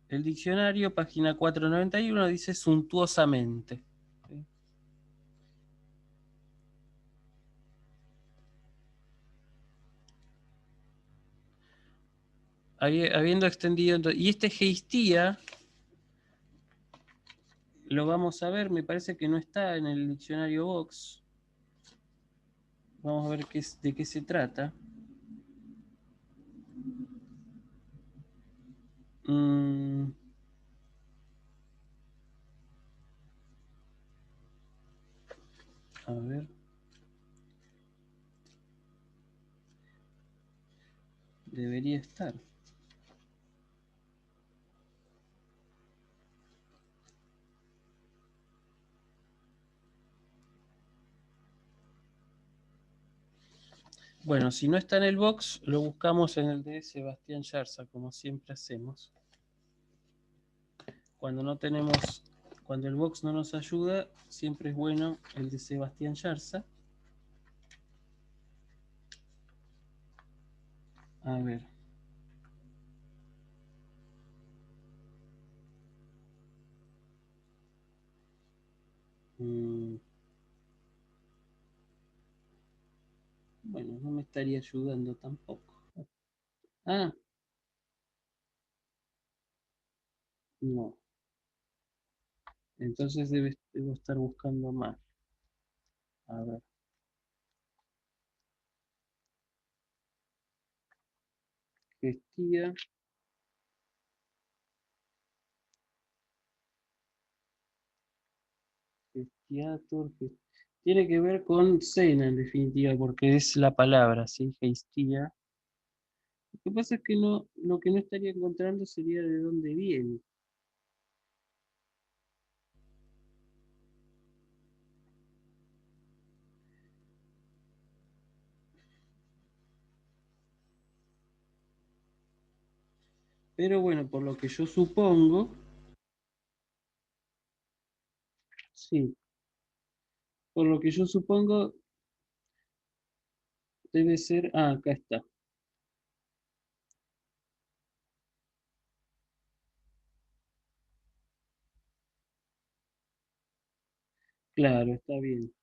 diccionario, página 491, dice suntuosamente. ¿Sí? Habiendo extendido... Y este geistía lo vamos a ver, me parece que no está en el diccionario Vox. Vamos a ver de qué se trata. A ver. Debería estar. Bueno, si no está en el box, lo buscamos en el de Sebastián Yarza, como siempre hacemos. Cuando el box no nos ayuda, siempre es bueno el de Sebastián Yarza. A ver. estaría ayudando tampoco. Ah, no. Entonces debo estar buscando más. A ver. Gestía. Gestiatur. Tiene que ver con cena en definitiva, porque es la palabra, ¿sí? Gestía. Lo que pasa es que no, lo que no estaría encontrando sería de dónde viene. Pero bueno, por lo que yo supongo, sí, por lo que yo supongo debe ser, acá está. Claro, está bien.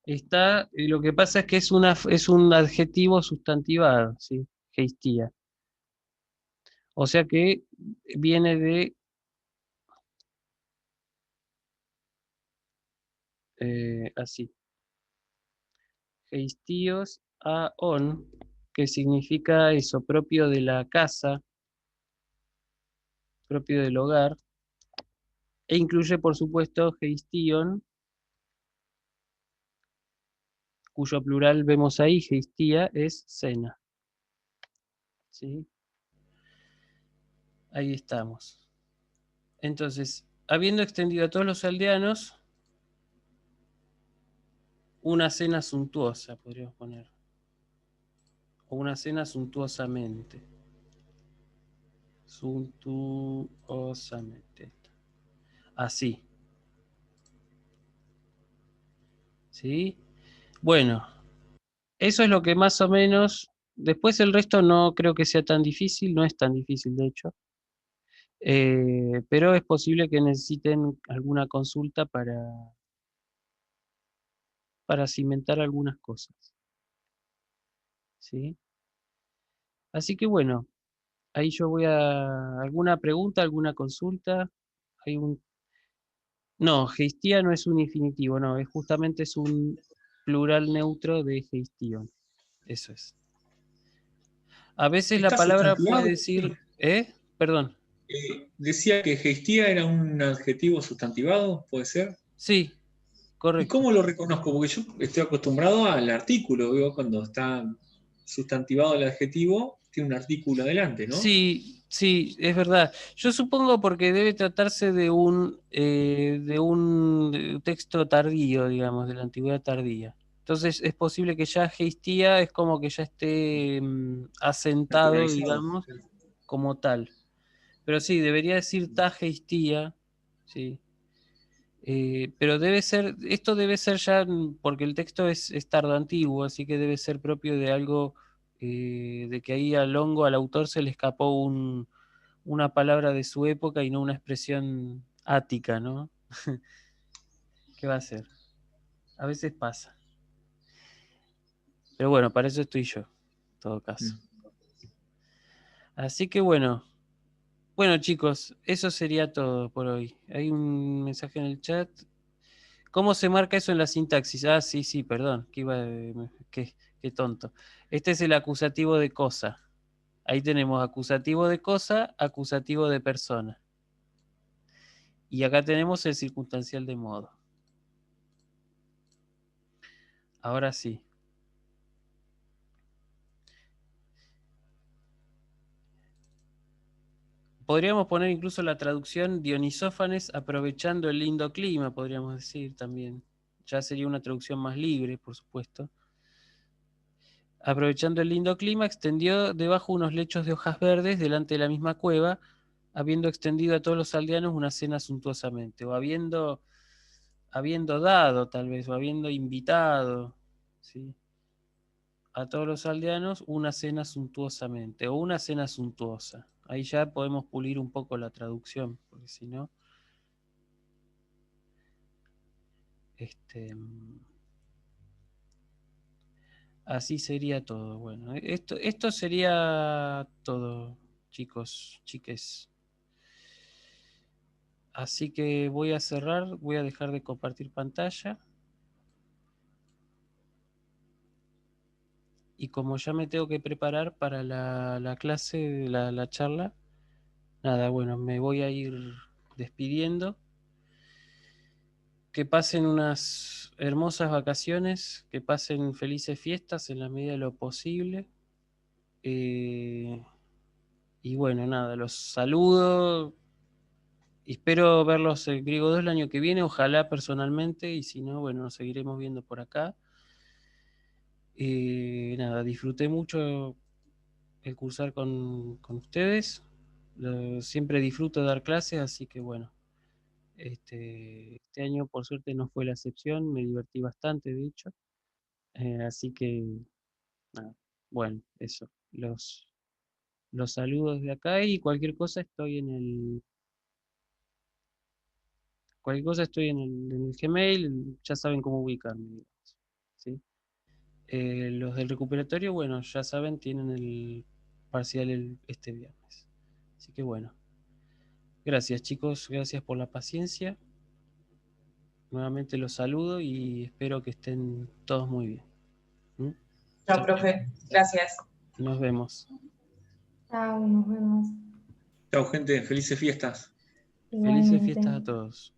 Está, lo que pasa es que es un adjetivo sustantivado, ¿sí? Geistía. O sea que viene de así. Geistíos a on, que significa eso, propio de la casa, propio del hogar, e incluye, por supuesto, geistion, cuyo plural vemos ahí, geistía, es cena. ¿Sí? Ahí estamos. Entonces, habiendo extendido a todos los aldeanos, una cena suntuosa, podríamos poner. O una cena suntuosamente. Suntuosamente. Así. ¿Sí? Bueno, eso es lo que más o menos. Después el resto no creo que sea tan difícil, no es tan difícil de hecho. Pero es posible que necesiten alguna consulta para cimentar algunas cosas. ¿Sí? Así que bueno, ahí yo voy a. ¿Alguna pregunta, alguna consulta? Hay un. No, geistía no es un infinitivo, no, es justamente es un plural neutro de geistion. Eso es. A veces la ¿Está palabra puede sustantivado? decir, perdón. Decía que gestía era un adjetivo sustantivado, ¿puede ser? Sí, ¿Y correcto. cómo lo reconozco? Porque yo estoy acostumbrado al artículo, veo cuando está sustantivado el adjetivo, tiene un artículo adelante, ¿no? Sí, sí, es verdad. Yo supongo porque debe tratarse de un texto tardío, digamos, de la antigüedad tardía. Entonces es posible que ya geistía es como que ya esté asentado, Naturalizado. digamos, como tal. Pero sí, debería decir ta geistía, sí. Pero debe ser, esto debe ser ya, porque el texto es tardo antiguo, así que debe ser propio de algo, de que ahí al hongo, al autor se le escapó una palabra de su época y no una expresión ática, ¿no? ¿Qué va a hacer? A veces pasa. Pero bueno, para eso estoy yo, en todo caso. Así que bueno chicos, eso sería todo por hoy. Hay un mensaje en el chat. ¿Cómo se marca eso en la sintaxis? Ah, sí, perdón, qué tonto. Este es el acusativo de cosa. Ahí tenemos acusativo de cosa, acusativo de persona. Y acá tenemos el circunstancial de modo. Ahora sí. Podríamos poner incluso la traducción Dionisófanes aprovechando el lindo clima, podríamos decir también. Ya sería una traducción más libre, por supuesto. Aprovechando el lindo clima, extendió debajo unos lechos de hojas verdes delante de la misma cueva, habiendo extendido a todos los aldeanos una cena suntuosamente, o habiendo dado tal vez, o habiendo invitado, ¿sí?, a todos los aldeanos una cena suntuosamente, o una cena suntuosa. Ahí ya podemos pulir un poco la traducción, porque si no, Así sería todo. Bueno, esto sería todo, chicos, chiques. Así que voy a cerrar, voy a dejar de compartir pantalla. Y como ya me tengo que preparar para la clase, la charla, nada, bueno, me voy a ir despidiendo. Que pasen unas hermosas vacaciones, que pasen felices fiestas en la medida de lo posible. Y bueno, nada, los saludo. Espero verlos en Griego 2 el año que viene, ojalá personalmente, y si no, bueno, nos seguiremos viendo por acá. Nada, disfruté mucho el cursar con ustedes. Siempre disfruto de dar clases, así que bueno, este año por suerte no fue la excepción, me divertí bastante, de hecho. Así que, nada, bueno, eso. Los saludos de acá y cualquier cosa estoy en el Gmail, ya saben cómo ubicarme, digamos, ¿sí? Los del recuperatorio, bueno, ya saben, tienen el parcial este viernes. Así que bueno, gracias chicos, gracias por la paciencia. Nuevamente los saludo y espero que estén todos muy bien. ¿Mm? Chao, profe. Gracias. Nos vemos. Chao, nos vemos. Chao, gente, felices fiestas. Felices Igualmente. fiestas a todos.